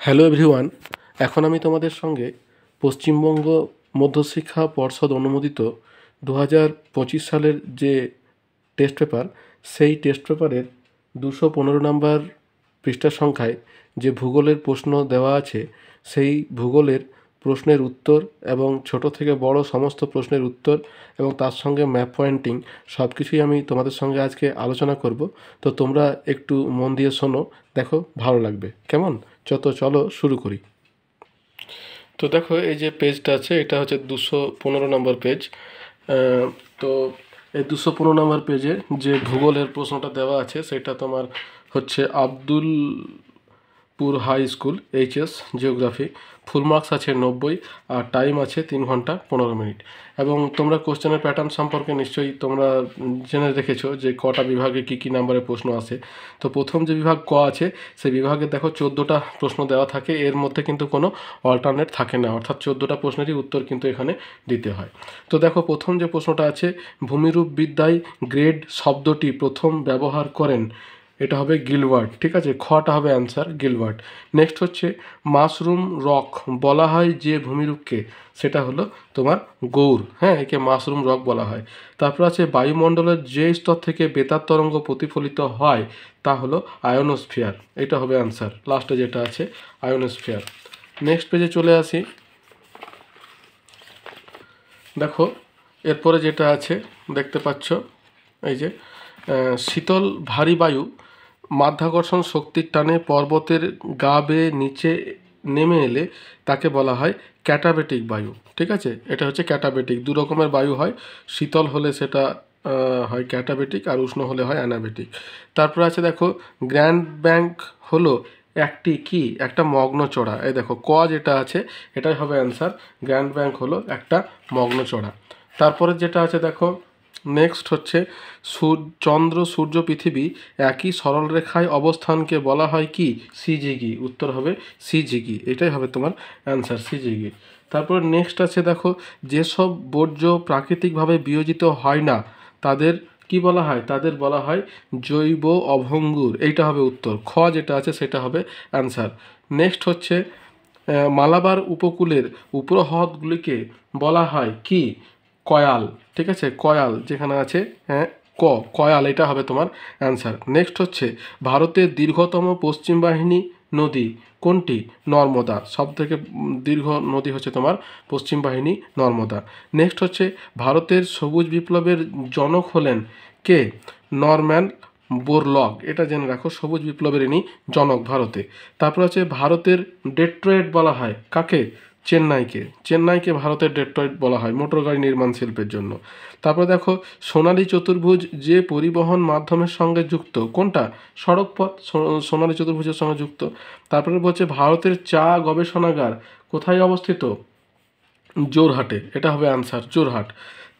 Hello everyone, এখন আমি তোমাদের সঙ্গে পশ্চিমবঙ্গ মধ্যশিক্ষা পর্ষদ অনুমোদিত 2025 সালের যে টেস্ট পেপার, সেই টেস্ট পেপারের 215 নম্বর পৃষ্ঠা সংখ্যায় যে ভূগোলের প্রশ্ন দেওয়া আছে, সেই ভূগোলের প্রশ্নের উত্তর এবং ছোট থেকে বড় সমস্ত প্রশ্নের উত্তর এবং তার সঙ্গে ম্যাপ পয়েন্টিং সব কিছুই আমি তোমাদের সঙ্গে আজকে আলোচনা করব। তো তোমরা একটু মন দিয়ে শোনো, দেখো ভালো লাগবে। কেমন? চলো শুরু করি। তো দেখো, এই যে পেজটা আছে এটা হচ্ছে 215 নম্বর পেজ। তো এই 215 নম্বর পেজে যে ভূগোলের প্রশ্নটা দেওয়া আছে সেটা তোমার হচ্ছে Abdulpur high school HS geography. Full marks আছে 90 আর টাইম আছে 3 ঘন্টা 15 মিনিট। এবং তোমরা কোশ্চেনের প্যাটার্ন সম্পর্কে নিশ্চয়ই তোমরা জেনে রেখেছো যে কটা বিভাগে কী নাম্বারের প্রশ্ন আসে। তো প্রথম যে বিভাগ ক আছে, সেই বিভাগে দেখো 14টা প্রশ্ন দেওয়া থাকে, এর মধ্যে কিন্তু কোনো অল্টারনেট থাকে না, অর্থাৎ 14টা প্রশ্নেরই উত্তর কিন্তু এখানে দিতে হয়। তো দেখো, প্রথম যে প্রশ্নটা আছে, ভূমিরূপ বিদ্যায় গ্রেড শব্দটি প্রথম ব্যবহার করেন, এটা হবে গিলবার্ট। ঠিক আছে, খটা হবে অ্যান্সার গিলবার্ট। নেক্সট হচ্ছে মাশরুম রক বলা হয় যে ভূমিরূপকে, সেটা হলো তোমার গৌর। হ্যাঁ, একে মাশরুম রক বলা হয়। তারপর আছে বায়ুমণ্ডলের যে স্তর থেকে বেতার তরঙ্গ প্রতিফলিত হয় তা হলো আয়োনোস্ফিয়ার, এটা হবে অ্যান্সার। লাস্টে যেটা আছে আয়োনোস্ফিয়ার। নেক্সট পেজে চলে আসি। দেখো, এরপরে যেটা আছে দেখতে পাচ্ছ, এই যে শীতল ভারী বায়ু মাধ্যাকর্ষণ শক্তির টানে পর্বতের গা বেয়ে নিচে নেমে এলে তাকে বলা হয় ক্যাটাবেটিক বায়ু। ঠিক আছে, এটা হচ্ছে ক্যাটাবেটিক। দু রকমের বায়ু হয়, শীতল হলে সেটা হয় ক্যাটাবেটিক আর উষ্ণ হলে হয় অ্যানাবেটিক। তারপর আছে দেখো, গ্র্যান্ড ব্যাংক হলো একটা মগ্নচড়া। এই দেখো, ক যেটা আছে এটাই হবে অ্যান্সার। গ্র্যান্ড ব্যাংক হলো একটা মগ্নচড়া। তারপরে যেটা আছে দেখো, নেক্সট হচ্ছে চন্দ্র সূর্য পৃথিবী একই সরলরেখায় অবস্থানকে বলা হয় কি? সিজিগি। উত্তর হবে সিজিগি, এটাই হবে তোমার অ্যান্সার, সিজিগি। তারপর নেক্সট আছে দেখো, যেসব বর্জ্য প্রাকৃতিকভাবে বিয়োজিত হয় না তাদের কি বলা হয়? তাদের বলা হয় জৈব অভঙ্গুর, এইটা হবে উত্তর। খ যেটা আছে সেটা হবে অ্যান্সার। নেক্সট হচ্ছে মালাবার উপকূলের উপহ্রদগুলিকে বলা হয় কি? কয়াল। ঠিক আছে, কয়াল যেখানে আছে, হ্যাঁ কয়াল, এটা হবে তোমার অ্যান্সার। নেক্সট হচ্ছে ভারতের দীর্ঘতম পশ্চিম বাহিনী নদী কোনটি? নর্মদা। সব থেকে দীর্ঘ নদী হচ্ছে তোমার পশ্চিম বাহিনী নর্মদা। নেক্সট হচ্ছে ভারতের সবুজ বিপ্লবের জনক হলেন কে? নরম্যান বোরলগ, এটা জেনে রাখো, সবুজ বিপ্লবের ইনি জনক ভারতে। তারপর হচ্ছে ভারতের ডেট্রয়েট বলা হয় কাকে? চেন্নাইকে ভারতের ডেট্রয়েট বলা হয় মোটর গাড়ি নির্মাণ শিল্পের জন্য। তারপর দেখো, সোনালী চতুর্ভুজ যে পরিবহন মাধ্যমের সঙ্গে যুক্ত, কোনটা? সড়ক পথ সোনালী চতুর্ভুজের সঙ্গে যুক্ত। তারপরে বলছে ভারতের চা গবেষণাগার কোথায় অবস্থিত? জোরহাটে, এটা হবে অ্যান্সার, জোরহাট।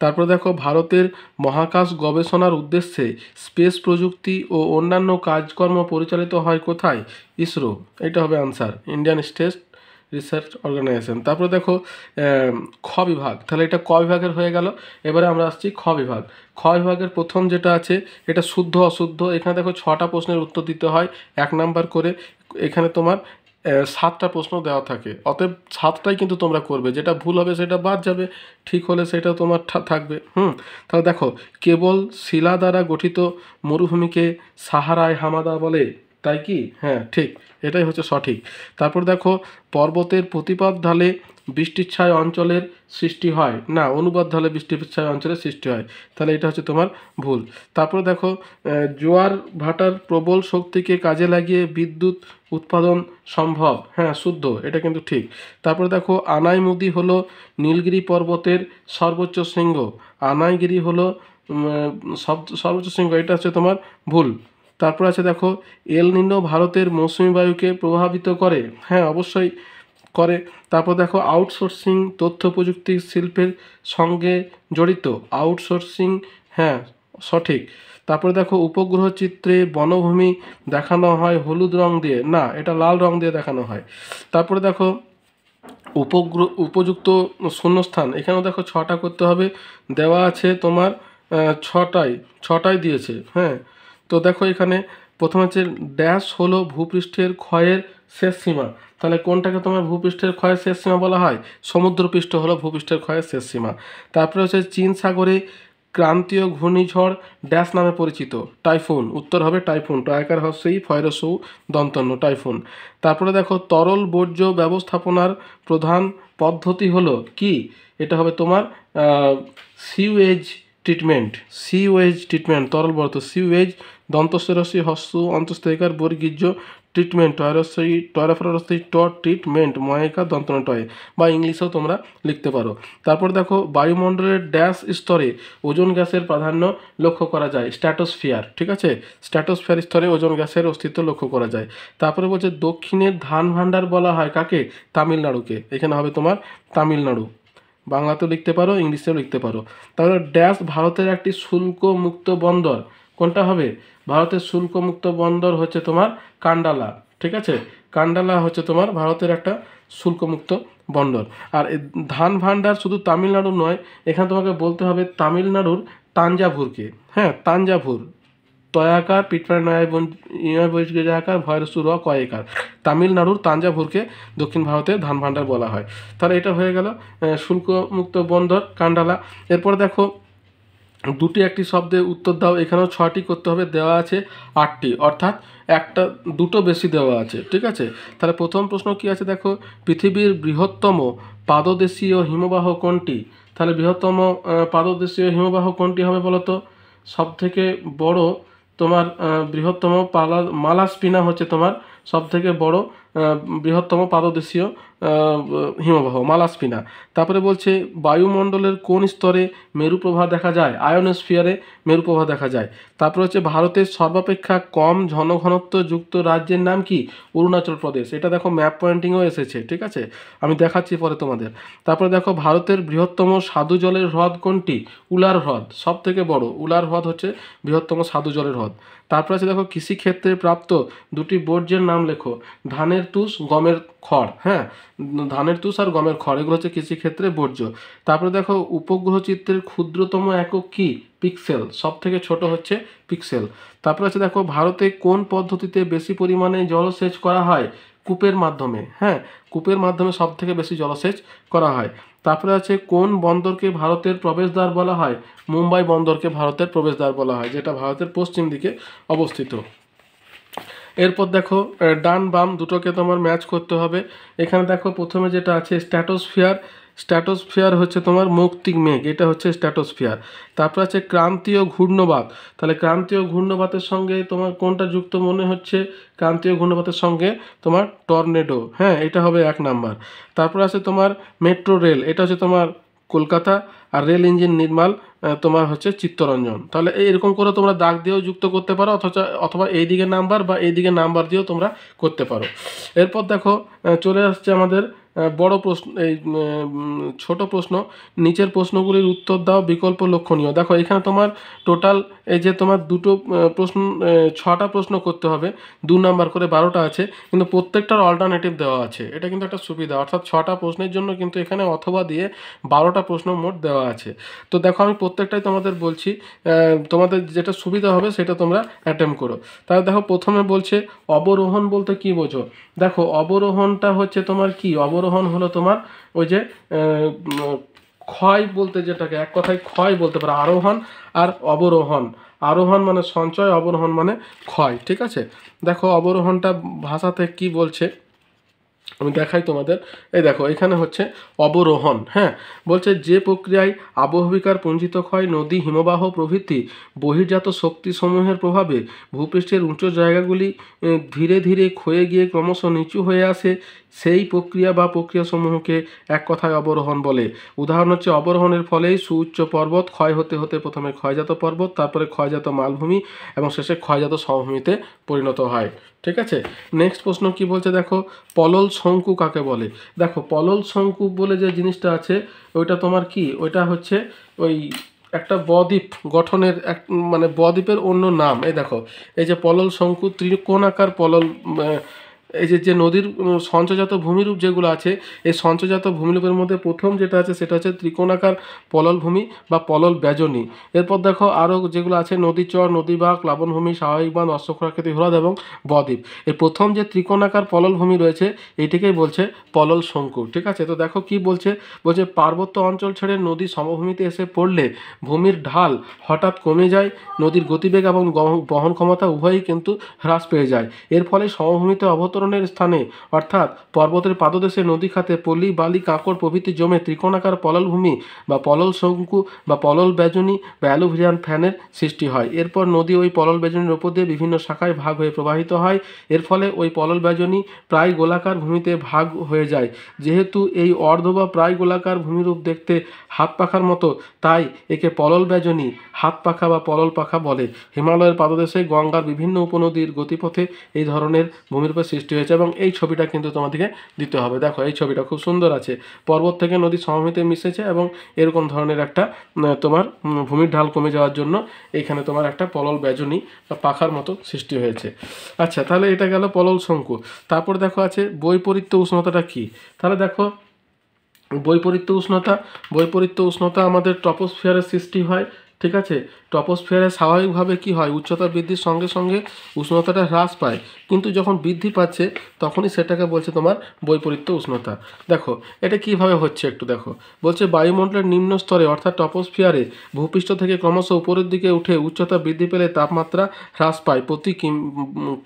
তারপর দেখো, ভারতের মহাকাশ গবেষণার উদ্দেশ্যে স্পেস প্রযুক্তি ও অন্যান্য কাজকর্ম পরিচালিত হয় কোথায়? ইসরো, এটা হবে answer, Indian space research organisation. তারপর দেখো খ বিভাগ, তাহলে এটা ক বিভাগের হয়ে গেল। এবারে আমরা আসছি খ বিভাগ। খ বিভাগের প্রথম যেটা আছে এটা শুদ্ধ অশুদ্ধ। এখানে দেখো 6টা প্রশ্নের উত্তর দিতে হয় 1 নাম্বার করে। এখানে তোমার 7টা প্রশ্ন দেওয়া থাকে, অতএব 7টাই কিন্তু তোমরা করবে, যেটা ভুল হবে সেটা বাদ যাবে, ঠিক হলে সেটা তোমার থাকবে। তাহলে দেখো, কেবল শিলা দ্বারা গঠিত মরুভূমিকে সাহারায় হামাদা বলে, তাই কি? হ্যাঁ ঠিক, এটাই হচ্ছে সঠিক। তারপর দেখো, পর্বতের প্রতিপাদ ঢালে বৃষ্টিচ্ছায় অঞ্চলের সৃষ্টি হয় না, অনুপাত ঢালে বৃষ্টিচ্ছায় অঞ্চলের সৃষ্টি হয়, তাহলে এটা হচ্ছে তোমার ভুল। তারপর দেখো, জোয়ার ভাটার প্রবল শক্তিকে কাজে লাগিয়ে বিদ্যুৎ উৎপাদন সম্ভব, হ্যাঁ শুদ্ধ, এটা কিন্তু ঠিক। তারপর দেখো, আনাইমুদি হলো নীলগিরি পর্বতের সর্বোচ্চ শৃঙ্গ, আনাইগিরি হলো সর্বোচ্চ শৃঙ্গ, এটা হচ্ছে তোমার ভুল। তারপর আছে দেখো, এল নিনো ভারতের মৌসুমি বায়ুকে প্রভাবিত করে, হ্যাঁ অবশ্যই করে। তারপর দেখো, আউটসোর্সিং তথ্য প্রযুক্তি শিল্পের সঙ্গে জড়িত, আউটসোর্সিং, হ্যাঁ সঠিক। তারপরে দেখো, উপগ্রহ চিত্রে বনভূমি দেখানো হয় হলুদ রং দিয়ে, না এটা লাল রং দিয়ে দেখানো হয়। তারপরে দেখো, উপযুক্ত শূন্যস্থান, এখানেও দেখো 6টা করতে হবে, দেওয়া আছে তোমার 6টাই দিয়েছে। হ্যাঁ, তো দেখো এখানে প্রথম হচ্ছে ড্যাশ হলো ভূপৃষ্ঠের ক্ষয়ের শেষ সীমা। তাহলে কোনটাকে তোমার ভূপৃষ্ঠের ক্ষয়ের শেষ সীমা বলা হয়? সমুদ্রপৃষ্ঠ হলো ভূপৃষ্ঠের ক্ষয়ের শেষ সীমা। তারপরে হচ্ছে চীন সাগরে ক্রান্তীয় ঘূর্ণিঝড় ড্যাশ নামে পরিচিত? টাইফুন। উত্তর হবে টাইফুন। টয়াকার হস্যই ফয়রসৌ দন্তন্য টাইফুন। তারপরে দেখো তরল বর্জ্য ব্যবস্থাপনার প্রধান পদ্ধতি হলো কি? এটা হবে তোমার সিওয়েজ ট্রিটমেন্ট। সিওয়েজ ট্রিটমেন্ট, তরল বর্জ্য সিওয়েজ দন্তস্বরস্বী হস্য অন্তস্থিকার বর্গীর্য ট্রিটমেন্ট টয়রাফরস্বী ট্রিটমেন্ট ময়কা দন্তন টয়, বা ইংলিশেও তোমরা লিখতে পারো। তারপর দেখো বায়ুমণ্ডলের ড্যাশ স্তরে ওজোন গ্যাসের প্রাধান্য লক্ষ্য করা যায়? স্ট্র্যাটোস্ফিয়ার। ঠিক আছে, স্ট্র্যাটোস্ফিয়ার স্তরে ওজোন গ্যাসের অস্তিত্ব লক্ষ্য করা যায়। তারপরে বলছে দক্ষিণের ধান ভাণ্ডার বলা হয় কাকে? তামিলনাড়ুকে। এখানে হবে তোমার তামিলনাড়ু। বাংলাতেও লিখতে পারো, ইংলিশেও লিখতে পারো। তাহলে ড্যাশ ভারতের একটি শুল্ক মুক্ত বন্দর? কোনটা হবে? ভারতের শুল্ক মুক্ত বন্দর হচ্ছে তোমার কান্ডালা। ঠিক আছে, কান্ডালা হচ্ছে তোমার ভারতের একটা শুল্কমুক্ত বন্দর। আর ধান ভাণ্ডার শুধু তামিলনাড়ু নয়, এখানে তোমাকে বলতে হবে তামিলনাড়ুর তাঞ্জাভুরকে। হ্যাঁ, তাঞ্জাভুর। তয়াকার পিটপাড়া নয় বৈশাকার ভয়রসু র কয়েকার। তামিলনাড়ুর তাঞ্জাভুরকে দক্ষিণ ভারতের ধান ভাণ্ডার বলা হয়। তাহলে এটা হয়ে গেল শুল্কমুক্ত বন্দর কান্ডালা। এরপর দেখো দুটি একটি শব্দে উত্তর দাও। এখানেও 6টি করতে হবে, দেওয়া আছে 8টি, অর্থাৎ দুটো বেশি দেওয়া আছে। ঠিক আছে, তাহলে প্রথম প্রশ্ন কি আছে দেখো, পৃথিবীর বৃহত্তম পাদদেশীয় হিমবাহ কোনটি? তাহলে বৃহত্তম পাদদেশীয় হিমবাহ কোনটি হবে বলো তো? সবথেকে বড় তোমার বৃহত্তম মালাস্পিনা হচ্ছে তোমার সবথেকে বড় বৃহত্তম পাদদেশীয় হিমবাহ মালাস্পিনা। তারপরে বলছে বায়ুমণ্ডলের কোন স্তরে মেরুপ্রবাহ দেখা যায়? আয়োনোস্ফিয়ারে মেরুপ্রবাহ দেখা যায়। তারপরে হচ্ছে ভারতের সর্বাপেক্ষা কম ঘনঘনত্ব যুক্ত রাজ্যের নাম কি? অরুণাচল প্রদেশ। এটা দেখো ম্যাপ পয়েন্টিংও এসেছে। ঠিক আছে, আমি দেখাচ্ছি পরে তোমাদের। তারপরে দেখো ভারতের বৃহত্তম স্বাদু জলের হ্রদ কোনটি? উলার হ্রদ। সব থেকে বড় উলার হ্রদ হচ্ছে বৃহত্তম স্বাদু জলের হ্রদ। তারপরে আছে দেখো কৃষিক্ষেত্রে প্রাপ্ত দুটি বর্জ্যের নাম লেখো। ধানের তুষ, গমের খড়। হ্যাঁ, ধানের তুষ আর গমের খড়, এগুলো হচ্ছে কৃষিক্ষেত্রে বর্জ্য। তারপরে দেখো উপগ্রহ চিত্রের ক্ষুদ্রতম একক কি? পিক্সেল। সব থেকে ছোট হচ্ছে পিক্সেল। তারপরে আছে দেখো ভারতে কোন পদ্ধতিতে বেশি পরিমাণে জলসেচ করা হয়? কূপের মাধ্যমে। হ্যাঁ, কূপের মাধ্যমে সব থেকে বেশি জলসেচ করা হয়। তারপরে আছে কোন বন্দরকে ভারতের প্রবেশদ্বার বলা হয়? মুম্বাই বন্দরকে ভারতের প্রবেশদ্বার বলা হয়, যেটা ভারতের পশ্চিম দিকে অবস্থিত। এরপর দেখো ডান বাম দুটোকে তোমার ম্যাচ করতে হবে। এখানে দেখো প্রথমে যেটা আছে স্ট্র্যাটোস্ফিয়ার। স্ট্র্যাটোস্ফিয়ার হচ্ছে তোমার মৌক্তিক মেঘ, এটা হচ্ছে স্ট্র্যাটোস্ফিয়ার। তারপর আছে ক্রান্তীয় ঘূর্ণবাত। তাহলে ক্রান্তীয় ঘূর্ণবাতের সঙ্গে তোমার কোনটা যুক্ত মনে হচ্ছে? ক্রান্তীয় ঘূর্ণবাতের সঙ্গে তোমার টর্নেডো। হ্যাঁ, এটা হবে 1 নাম্বার। তারপর আছে তোমার মেট্রো রেল, এটা হচ্ছে তোমার কলকাতা। আর রেল ইঞ্জিন নির্মাণ তোমার হচ্ছে চিত্তরঞ্জন। তাহলে এরকম করে তোমরা দাগ দিয়েও যুক্ত করতে পারো, অথবা এই দিকে নাম্বার বা এই দিকে নাম্বার দিয়েও তোমরা করতে পারো। এরপর দেখো চলে আসছে আমাদের বড় প্রশ্ন, এই ছোট প্রশ্ন। নিচের প্রশ্নগুলির উত্তর দাও, বিকল্প লক্ষণীয়। দেখো এখানে তোমার টোটাল এই যে তোমার দুটো প্রশ্ন 6টা প্রশ্ন করতে হবে, 2 নাম্বার করে 12টা আছে, কিন্তু প্রত্যেকটার অল্টারনেটিভ দেওয়া আছে। এটা কিন্তু একটা সুবিধা, অর্থাৎ 6টা প্রশ্নের জন্য কিন্তু এখানে অথবা দিয়ে 12টা প্রশ্ন মোট দেওয়া আছে। তো দেখো আমি প্রত্যেকটাই তোমাদের বলছি, তোমাদের যেটা সুবিধা হবে সেটা তোমরা অ্যাটেম্প করো। তাহলে দেখো প্রথমে বলছে অবরোহণ বলতে কি বোঝো? দেখো অবরোহণটা হচ্ছে তোমার কি? অবরোহণ হলো তোমার ওই যে ক্ষয় বলতে, যেটাকে এক কথায় ক্ষয় বলতে পারো। আরোহণ আর অবরোহণ। আরোহণ মানে সঞ্চয়, অবরোহণ মানে ক্ষয়। ঠিক আছে, দেখো অবরোহণটা ভাষাতে কি বলছে আমি দেখাই তোমাদের। এই দেখো এখানে হচ্ছে অবরোহণ। হ্যাঁ, বলছে যে প্রক্রিয়ায় আবহবিকার পুঞ্জিত ক্ষয়, নদী, হিমবাহ প্রভৃতি বহির্জাত শক্তিসমূহের প্রভাবে ভূপৃষ্ঠের উঁচু জায়গাগুলি ধীরে ধীরে ক্ষয়ে গিয়ে ক্রমশ নিচু হয়ে আসে, সেই প্রক্রিয়া বা প্রক্রিয়াসমূহকে এক কথায় অবরোহণ বলে। উদাহরণ হচ্ছে অবরোহণের ফলেই সুউচ্চ পর্বত ক্ষয় হতে হতে প্রথমে ক্ষয়জাত পর্বত, তারপরে ক্ষয়জাত মালভূমি এবং শেষে ক্ষয়জাত সমভূমিতে পরিণত হয়। ঠিক আছে, নেক্সট প্রশ্ন কি বলছে দেখো, পলল শঙ্কু কাকে বলে? দেখো পলল শঙ্কু বলে যে জিনিসটা আছে ওইটা তোমার কি? ওইটা হচ্ছে ওই একটা বদ্বীপ গঠনের মানে বদ্বীপের অন্য নাম। এই দেখো এই যে পলল শঙ্কু, ত্রিকোণাকার পলল এই যে নদীর সঞ্চয়জাত ভূমিরূপ যেগুলো আছে, এই সঞ্চয়জাত ভূমিরূপের মধ্যে প্রথম যেটা আছে সেটা হচ্ছে ত্রিকোণাকার পলল ভূমি বা পলল ব্যজনী। এরপর দেখো আরও যেগুলো আছে নদী চর, নদীবাঁক, প্লাবনভূমি, স্বাভাবিক বাঁধ, অশ্বক্ষুরাকৃতি হ্রদ এবং বদ্বীপ। এই প্রথম যে ত্রিকোণাকার পলল ভূমি রয়েছে এইটিকেই বলছে পলল শঙ্কু। ঠিক আছে, তো দেখো কি বলছে, বলছে পার্বত্য অঞ্চল ছেড়ে নদী সমভূমিতে এসে পড়লে ভূমির ঢাল হঠাৎ কমে যায়, নদীর গতিবেগ এবং বহন ক্ষমতা উভয়ই কিন্তু হ্রাস পেয়ে যায়। এর ফলে সমভূমিতে অবতরণের স্থানে অর্থাৎ পর্বতের পাদদেশে নদী খাতে পলি, বালি, কাঁকড় প্রভৃতি জমে ত্রিকোণাকার পললভূমি বা পলল শঙ্কু বা পলল ব্যজনী বা অ্যালুভিয়ান ফ্যানের সৃষ্টি হয়। এরপর নদী ওই পলল ব্যজনীর ওপর দিয়ে বিভিন্ন শাখায় ভাগ হয়ে প্রবাহিত হয়। এর ফলে ওই পলল ব্যজনী প্রায় গোলাকার ভূমিতে ভাগ হয়ে যায়। যেহেতু এই অর্ধ বা প্রায় গোলাকার ভূমিরূপ দেখতে হাত পাখার মতো, তাই একে পলল ব্যজনী, হাত পাখা বা পলল পাখা বলে। হিমালয়ের পাদদেশে গঙ্গার বিভিন্ন উপনদীর গতিপথে এই ধরনের ভূমিরূপের সৃষ্টি হয়েছে এবং এই ছবিটা কিন্তু তোমাদেরকে দিতে হবে। দেখো এই ছবিটা খুব সুন্দর আছে, পর্বত থেকে নদী সমভূমিতে মিশেছে এবং এরকম ধরনের একটা তোমার ভূমির ঢাল কমে যাওয়ার জন্য এইখানে তোমার একটা পলল ব্যজনী বা পাখার মতো সৃষ্টি হয়েছে। আচ্ছা, তাহলে এটা গেল পলল শঙ্কু। তারপর দেখো আছে বৈপরীত্য উষ্ণতাটা কি। তাহলে দেখো বৈপরীত্য উষ্ণতা আমাদের ট্রপোস্ফিয়ারের সৃষ্টি হয়। ঠিক আছে, ট্রপোস্ফিয়ারে স্বাভাবিকভাবে কি হয়, উচ্চতা বৃদ্ধির সঙ্গে সঙ্গে উষ্ণতাটা হ্রাস পায়, কিন্তু যখন বৃদ্ধি পাচ্ছে তখনই সেটাকে বলছে তোমার বৈপরীত্য উষ্ণতা। দেখো এটা কিভাবে হচ্ছে একটু দেখো, বলছে বায়ুমণ্ডলের নিম্ন স্তরে অর্থাৎ ট্রপোস্ফিয়ারে ভূপৃষ্ঠ থেকে ক্রমশ উপরের দিকে উঠে উচ্চতা বৃদ্ধি পেলে তাপমাত্রা হ্রাস পায় প্রতি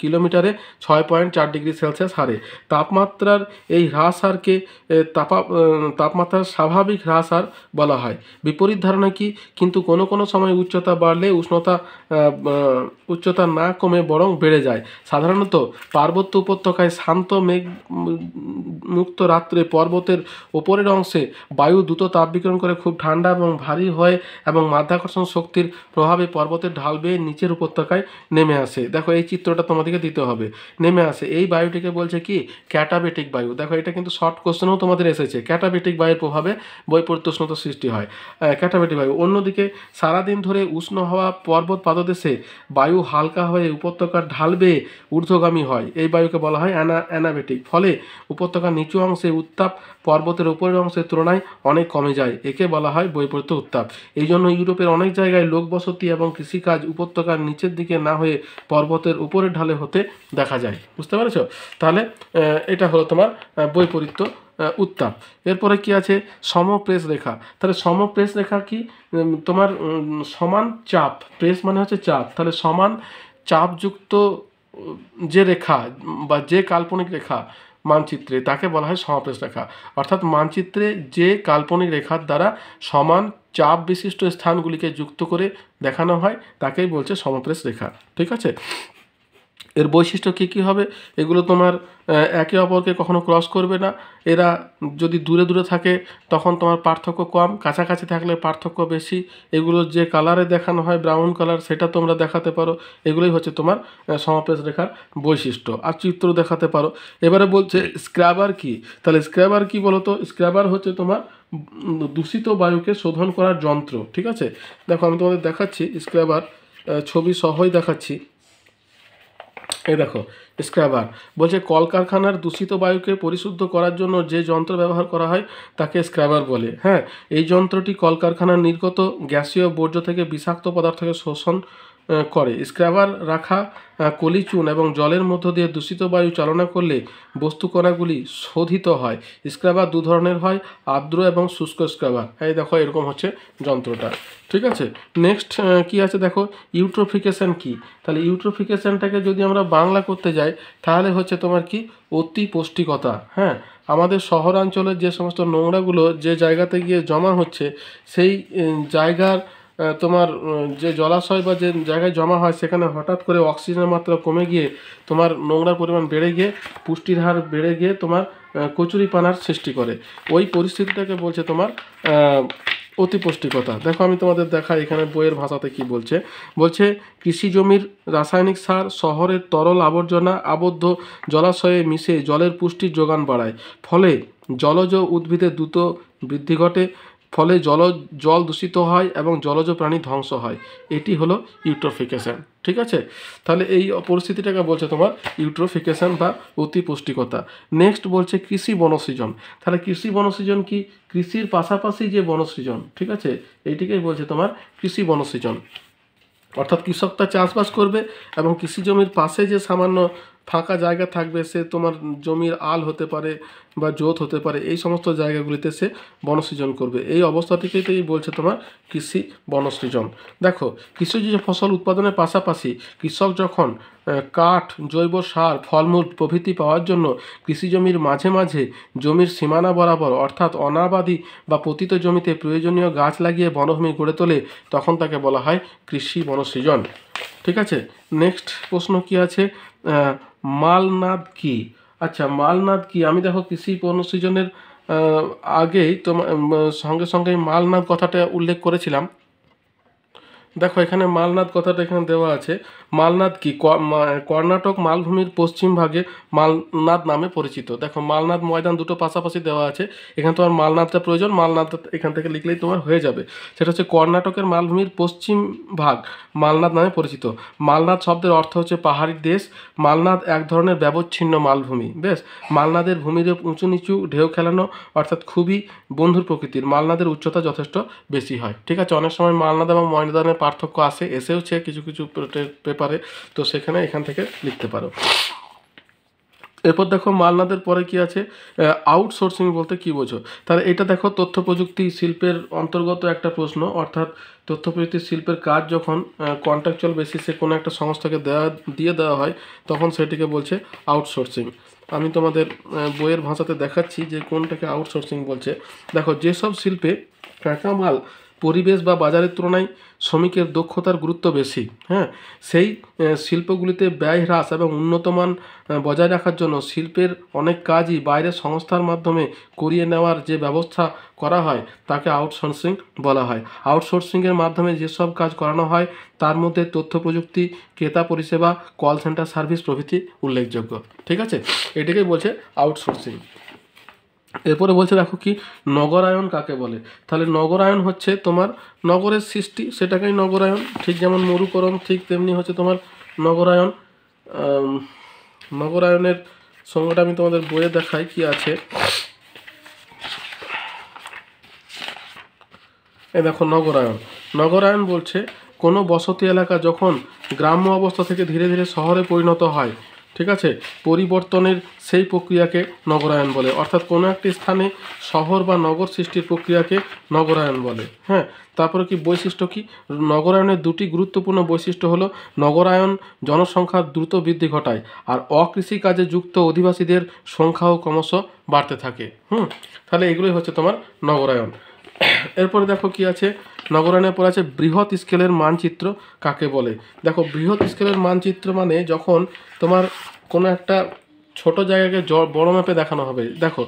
কিলোমিটারে 6.4 ডিগ্রি সেলসিয়াস হারে। তাপমাত্রার এই হ্রাস হারকে তাপমাত্রার স্বাভাবিক হ্রাস হার বলা হয়। বিপরীত ধারণা কি, কিন্তু কোনো কোনো সময় উচ্চতা বাড়লে উচ্চতা না কমে বরং বেড়ে যায়। সাধারণত পার্বত্য উপত্যকায় শান্ত মেঘ মুক্ত রাত্রে পর্বতের ওপরের অংশে বায়ু দ্রুত তাপ বিকিরণ করে খুব ঠান্ডা এবং ভারী হয় এবং মাধ্যাকর্ষণ শক্তির প্রভাবে পর্বতের ঢাল বেয়ে নিচের উপত্যকায় নেমে আসে। দেখো এই চিত্রটা তোমাদেরকে দিতে হবে, নেমে আসে। এই বায়ুটিকে বলছে কি ক্যাটাবেটিক বায়ু। দেখো এটা কিন্তু শর্ট কোশ্চেনেও তোমাদের এসেছে, ক্যাটাবেটিক বায়ুর প্রভাবে বৈপরীত্য উষ্ণতা সৃষ্টি হয়, ক্যাটাবেটিক বায়ু। অন্যদিকে সারাদিন ধরে উষ্ণ হওয়া পর্বত পাদদেশে বায়ু হালকা হয়ে উপত্যকার ঢাল বেয়ে ঊর্ধ্বগামী হয়, এই বায়ুকে বলা হয় অ্যানাবেটিক। ফলে উপত্যকার নিচু অংশে উত্তাপ পর্বতের উপরের অংশের তুলনায় অনেক কমে যায়, একে বলা হয় বৈপরীত্য উত্তাপ। এই জন্য ইউরোপের অনেক জায়গায় লোকবসতি এবং কৃষিকাজ উপত্যকার নিচের দিকে না হয়ে পর্বতের উপরের ঢালে হতে দেখা যায়। বুঝতে পেরেছ? তাহলে এটা হলো তোমার বৈপরীত্য উত্তাপ। এরপরে কি আছে সমপ্রেস রেখা। তাহলে সমপ্রেস রেখা কি, তোমার সমান চাপ, প্রেস মানে হচ্ছে চাপ, তাহলে সমান চাপযুক্ত যে রেখা বা যে কাল্পনিক রেখা মানচিত্রে তাকে বলা হয় সমপ্রেস রেখা। অর্থাৎ মানচিত্রে যে কাল্পনিক রেখার দ্বারা সমান চাপ বিশিষ্ট স্থানগুলিকে যুক্ত করে দেখানো হয় তাকেই বলছে সমপ্রেস রেখা। ঠিক আছে, এর বৈশিষ্ট্য কী কী হবে, এগুলো তোমার একে অপরকে কখনো ক্রস করবে না। এরা যদি দূরে দূরে থাকে তখন তোমার পার্থক্য কম, কাছাকাছি থাকলে পার্থক্য বেশি। এগুলোর যে কালারে দেখানো হয় ব্রাউন কালার, সেটা তোমরা দেখাতে পারো। এগুলোই হচ্ছে তোমার সমপ্রেস রেখার বৈশিষ্ট্য। আর চিত্র দেখাতে পারো। এবারে বলছে স্ক্র্যাবার কি। তাহলে স্ক্র্যাবার কি বলো তো, স্ক্র্যাবার হচ্ছে তোমার দূষিত বায়ুকে শোধন করার যন্ত্র। ঠিক আছে, দেখো আমি তোমাদের দেখাচ্ছি স্ক্র্যাবার, ছবি সহই দেখাচ্ছি। এই দেখো স্ক্র্যাবার বলছে কলকারখানার দূষিত বায়ুকে পরিশুদ্ধ করার জন্য যে যন্ত্র ব্যবহার করা হয় তাকে স্ক্র্যাবার বলে। হ্যাঁ, এই যন্ত্রটি কলকারখানার নির্গত গ্যাসীয় বর্জ্য থেকে বিষাক্ত পদার্থকে শোষণ করে। স্ক্র্যাবার রাখা কলি চুন এবং জলের মধ্য দিয়ে দূষিত বায়ু চালনা করলে বস্তুকণাগুলি শোধিত হয়। স্ক্র্যাবার দু ধরনের হয়, আর্দ্র এবং শুষ্ক স্ক্র্যাবার। এই দেখো এরকম হচ্ছে যন্ত্রটা। ঠিক আছে, নেক্সট কি আছে দেখো ইউট্রোফিকেশন কি। তাহলে ইউট্রোফিকেশনটাকে যদি আমরা বাংলা করতে যাই তাহলে হচ্ছে তোমার কি অতি পুষ্টিকতা। হ্যাঁ, আমাদের শহরাঞ্চলের যে সমস্ত নোংরাগুলো যে জায়গাতে গিয়ে জমা হচ্ছে সেই জায়গার তোমার যে জলাশয় বা যে জায়গায় জমা হয় সেখানে হঠাৎ করে অক্সিজেনের মাত্রা কমে গিয়ে তোমার নোংরার পরিমাণ বেড়ে গিয়ে পুষ্টির হার বেড়ে গিয়ে তোমার কচুরিপানার সৃষ্টি করে। ওই পরিস্থিতিটাকে বলছে তোমার অতি পুষ্টিকতা। দেখো আমি তোমাদের দেখাই এখানে বইয়ের ভাষাতে কি বলছে। বলছে কৃষি জমির রাসায়নিক সার শহরের তরল আবর্জনা আবদ্ধ জলাশয়ে মিশে জলের পুষ্টির যোগান বাড়ায়, ফলে জলজ উদ্ভিদের দ্রুত বৃদ্ধি ঘটে, ফলে জল দূষিত হয় এবং জলজ প্রাণী ধ্বংস হয়। এটি হলো ইউট্রোফিকেশন। ঠিক আছে, তাহলে এই পরিস্থিতিটাকে বলছে তোমার ইউট্রোফিকেশন বা অতিপুষ্টিকতা। নেক্সট বলছে কৃষি বনসৃজন। তাহলে কৃষি বনসৃজন কি? কৃষির পাশাপাশি যে বনসৃজন, ঠিক আছে, এইটিকেই বলছে তোমার কৃষি বনসৃজন। অর্থাৎ কৃষক তার চাষবাস করবে এবং কৃষি জমির পাশে যে সামান্য ফাঁকা জায়গা থাকবে, সে তোমার জমির আল হতে পারে বা জোত হতে পারে, এই সমস্ত জায়গাগুলিতে সে বনসৃজন করবে। এই অবস্থাটিকেই বলছে তোমার কৃষি বনসৃজন। দেখো, কৃষিজ ফসল উৎপাদনের পাশাপাশি কৃষক যখন কাঠ, জৈব সার, ফলমূল প্রভৃতি পাওয়ার জন্য কৃষি জমির মাঝে মাঝে জমির সীমানা বরাবর অর্থাৎ অনাবাদি বা পতিত জমিতে প্রয়োজনীয় গাছ লাগিয়ে বনভূমি গড়ে তোলে, তখন তাকে বলা হয় কৃষি বনসৃজন। ঠিক আছে, নেক্সট প্রশ্ন কি আছে? মালনাদ কি? আচ্ছা, মালনাদ কি? আমি দেখো কৃষি বনসৃজনের আগেই তোমার সঙ্গে সঙ্গে মালনাদ কথাটা উল্লেখ করেছিলাম। দেখো এখানে মালনাদ কথাটা এখানে দেওয়া আছে। মালনাদ কি? কর্ণাটক মালভূমির পশ্চিম ভাগে মালনাদ নামে পরিচিত। দেখো মালনাদ ময়দান দুটো পাশাপাশি দেওয়া আছে, এখানে তোমার মালনাদটা প্রয়োজন, মালনাদ এখান থেকে লিখলেই তোমার হয়ে যাবে। সেটা হচ্ছে কর্ণাটকের মালভূমির পশ্চিম ভাগ মালনাদ নামে পরিচিত। মালনাদ শব্দের অর্থ হচ্ছে পাহাড়ি দেশ। মালনাদ এক ধরনের ব্যবচ্ছিন্ন মালভূমি। বেশ, মালনাদের ভূমির উঁচু নিচু, ঢেউ খেলানো, অর্থাৎ খুবই বন্ধুর প্রকৃতির। মালনাদের উচ্চতা যথেষ্ট বেশি হয়। ঠিক আছে, অনেক সময় মালনাদ এবং ময়দানের পার্থক্য এসেওছে কিছু কিছু পেপারে, তো সেখানে এখান থেকে লিখতে পারো। এরপর দেখো মালনাদের পরে কি আছে? আউটসোর্সিং বলতে কি বোঝো? তাহলে এটা দেখো তথ্য প্রযুক্তি শিল্পের অন্তর্গত একটা প্রশ্ন। অর্থাৎ তথ্য প্রযুক্তি শিল্পের কাজ যখন কন্ট্রাকচুয়াল বেসিসে কোনো একটা সংস্থাকে দিয়ে দেওয়া হয়, তখন সেটিকে বলছে আউটসোর্সিং। আমি তোমাদের বইয়ের ভাষাতে দেখাচ্ছি যে কোনটাকে আউটসোর্সিং বলছে। দেখো, যেসব শিল্পে কাঁচামাল পরিবেশ বা বাজারের তুলনায় শ্রমিকের দক্ষতার গুরুত্ব বেশি, হ্যাঁ, সেই শিল্পগুলিতে ব্যয় হ্রাস এবং উন্নতমান বজায় রাখার জন্য শিল্পের অনেক কাজই বাইরের সংস্থার মাধ্যমে করিয়ে নেওয়ার যে ব্যবস্থা করা হয় তাকে আউটসোর্সিং বলা হয়। আউটসোর্সিংয়ের মাধ্যমে যেসব কাজ করানো হয় তার মধ্যে তথ্য প্রযুক্তি, ক্রেতা পরিষেবা, কল সেন্টার সার্ভিস প্রভৃতি উল্লেখযোগ্য। ঠিক আছে, এটাকেই বলছে আউটসোর্সিং। এরপরে বলছে দেখো কি, নগরায়ন কাকে বলে? তাহলে নগরায়ন হচ্ছে তোমার নগরের সৃষ্টি, সেটাকেই নগরায়ন। ঠিক যেমন মরুকরণ, ঠিক তেমনি হচ্ছে তোমার নগরায়ন। নগরায়নের সংজ্ঞাটা আমি তোমাদের বইয়ে দেখাই কি আছে। এই দেখো নগরায়ন। নগরায়ন বলছে কোনো বসতি এলাকা যখন গ্রাম্য অবস্থা থেকে ধীরে ধীরে শহরে পরিণত হয়, ঠিক আছে, পরিবর্তনের সেই প্রক্রিয়াকে নগরায়ন বলে। অর্থাৎ কোনো একটি স্থানে শহর বা নগর সৃষ্টির প্রক্রিয়াকে নগরায়ন বলে। হ্যাঁ, তারপরে কি বৈশিষ্ট্য কি? নগরায়নের দুটি গুরুত্বপূর্ণ বৈশিষ্ট্য হলো নগরায়ন জনসংখ্যার দ্রুত বৃদ্ধি ঘটায় আর অকৃষি কাজে যুক্ত অধিবাসীদের সংখ্যাও ক্রমশ বাড়তে থাকে। তাহলে এগুলোই হচ্ছে তোমার নগরায়ন। এরপরে দেখো কি আছে, নগরায়নের পর আছে বৃহৎ স্কেলের মানচিত্র কাকে বলে? দেখো, বৃহৎ স্কেলের মানচিত্র মানে যখন তোমার কোনো একটা ছোট জায়গাকে বড় ম্যাপে দেখানো হবে। দেখো,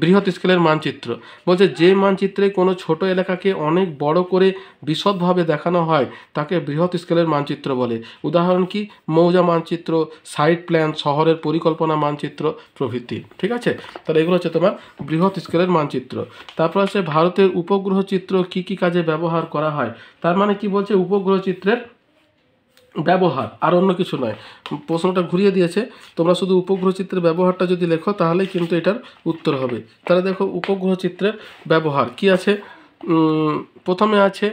বৃহৎ স্কেলের মানচিত্র বলছে যে মানচিত্রে কোনো ছোট এলাকাকে অনেক বড় করে বিশদভাবে দেখানো হয় তাকে বৃহৎ স্কেলের মানচিত্র বলে। উদাহরণ কি? মৌজা মানচিত্র, সাইট প্ল্যান, শহরের পরিকল্পনা মানচিত্র প্রভৃতি। ঠিক আছে, তাহলে এগুলো হচ্ছে তোমার বৃহৎ স্কেলের মানচিত্র। তারপর আছে ভারতের উপগ্রহ চিত্র কি কি কাজে ব্যবহার করা হয়? তার মানে কি বলছে? উপগ্রহ চিত্রের ব্যবহার, আর অন্য কিছু নয়। প্রশ্নটা ঘুরিয়ে দিয়েছে, তোমরা শুধু উপগ্রহ চিত্রের ব্যবহারটা যদি লেখো তাহলেই কিন্তু এটার উত্তর হবে। তাহলে দেখো উপগ্রহ চিত্রের ব্যবহার কি আছে। প্রথমে আছে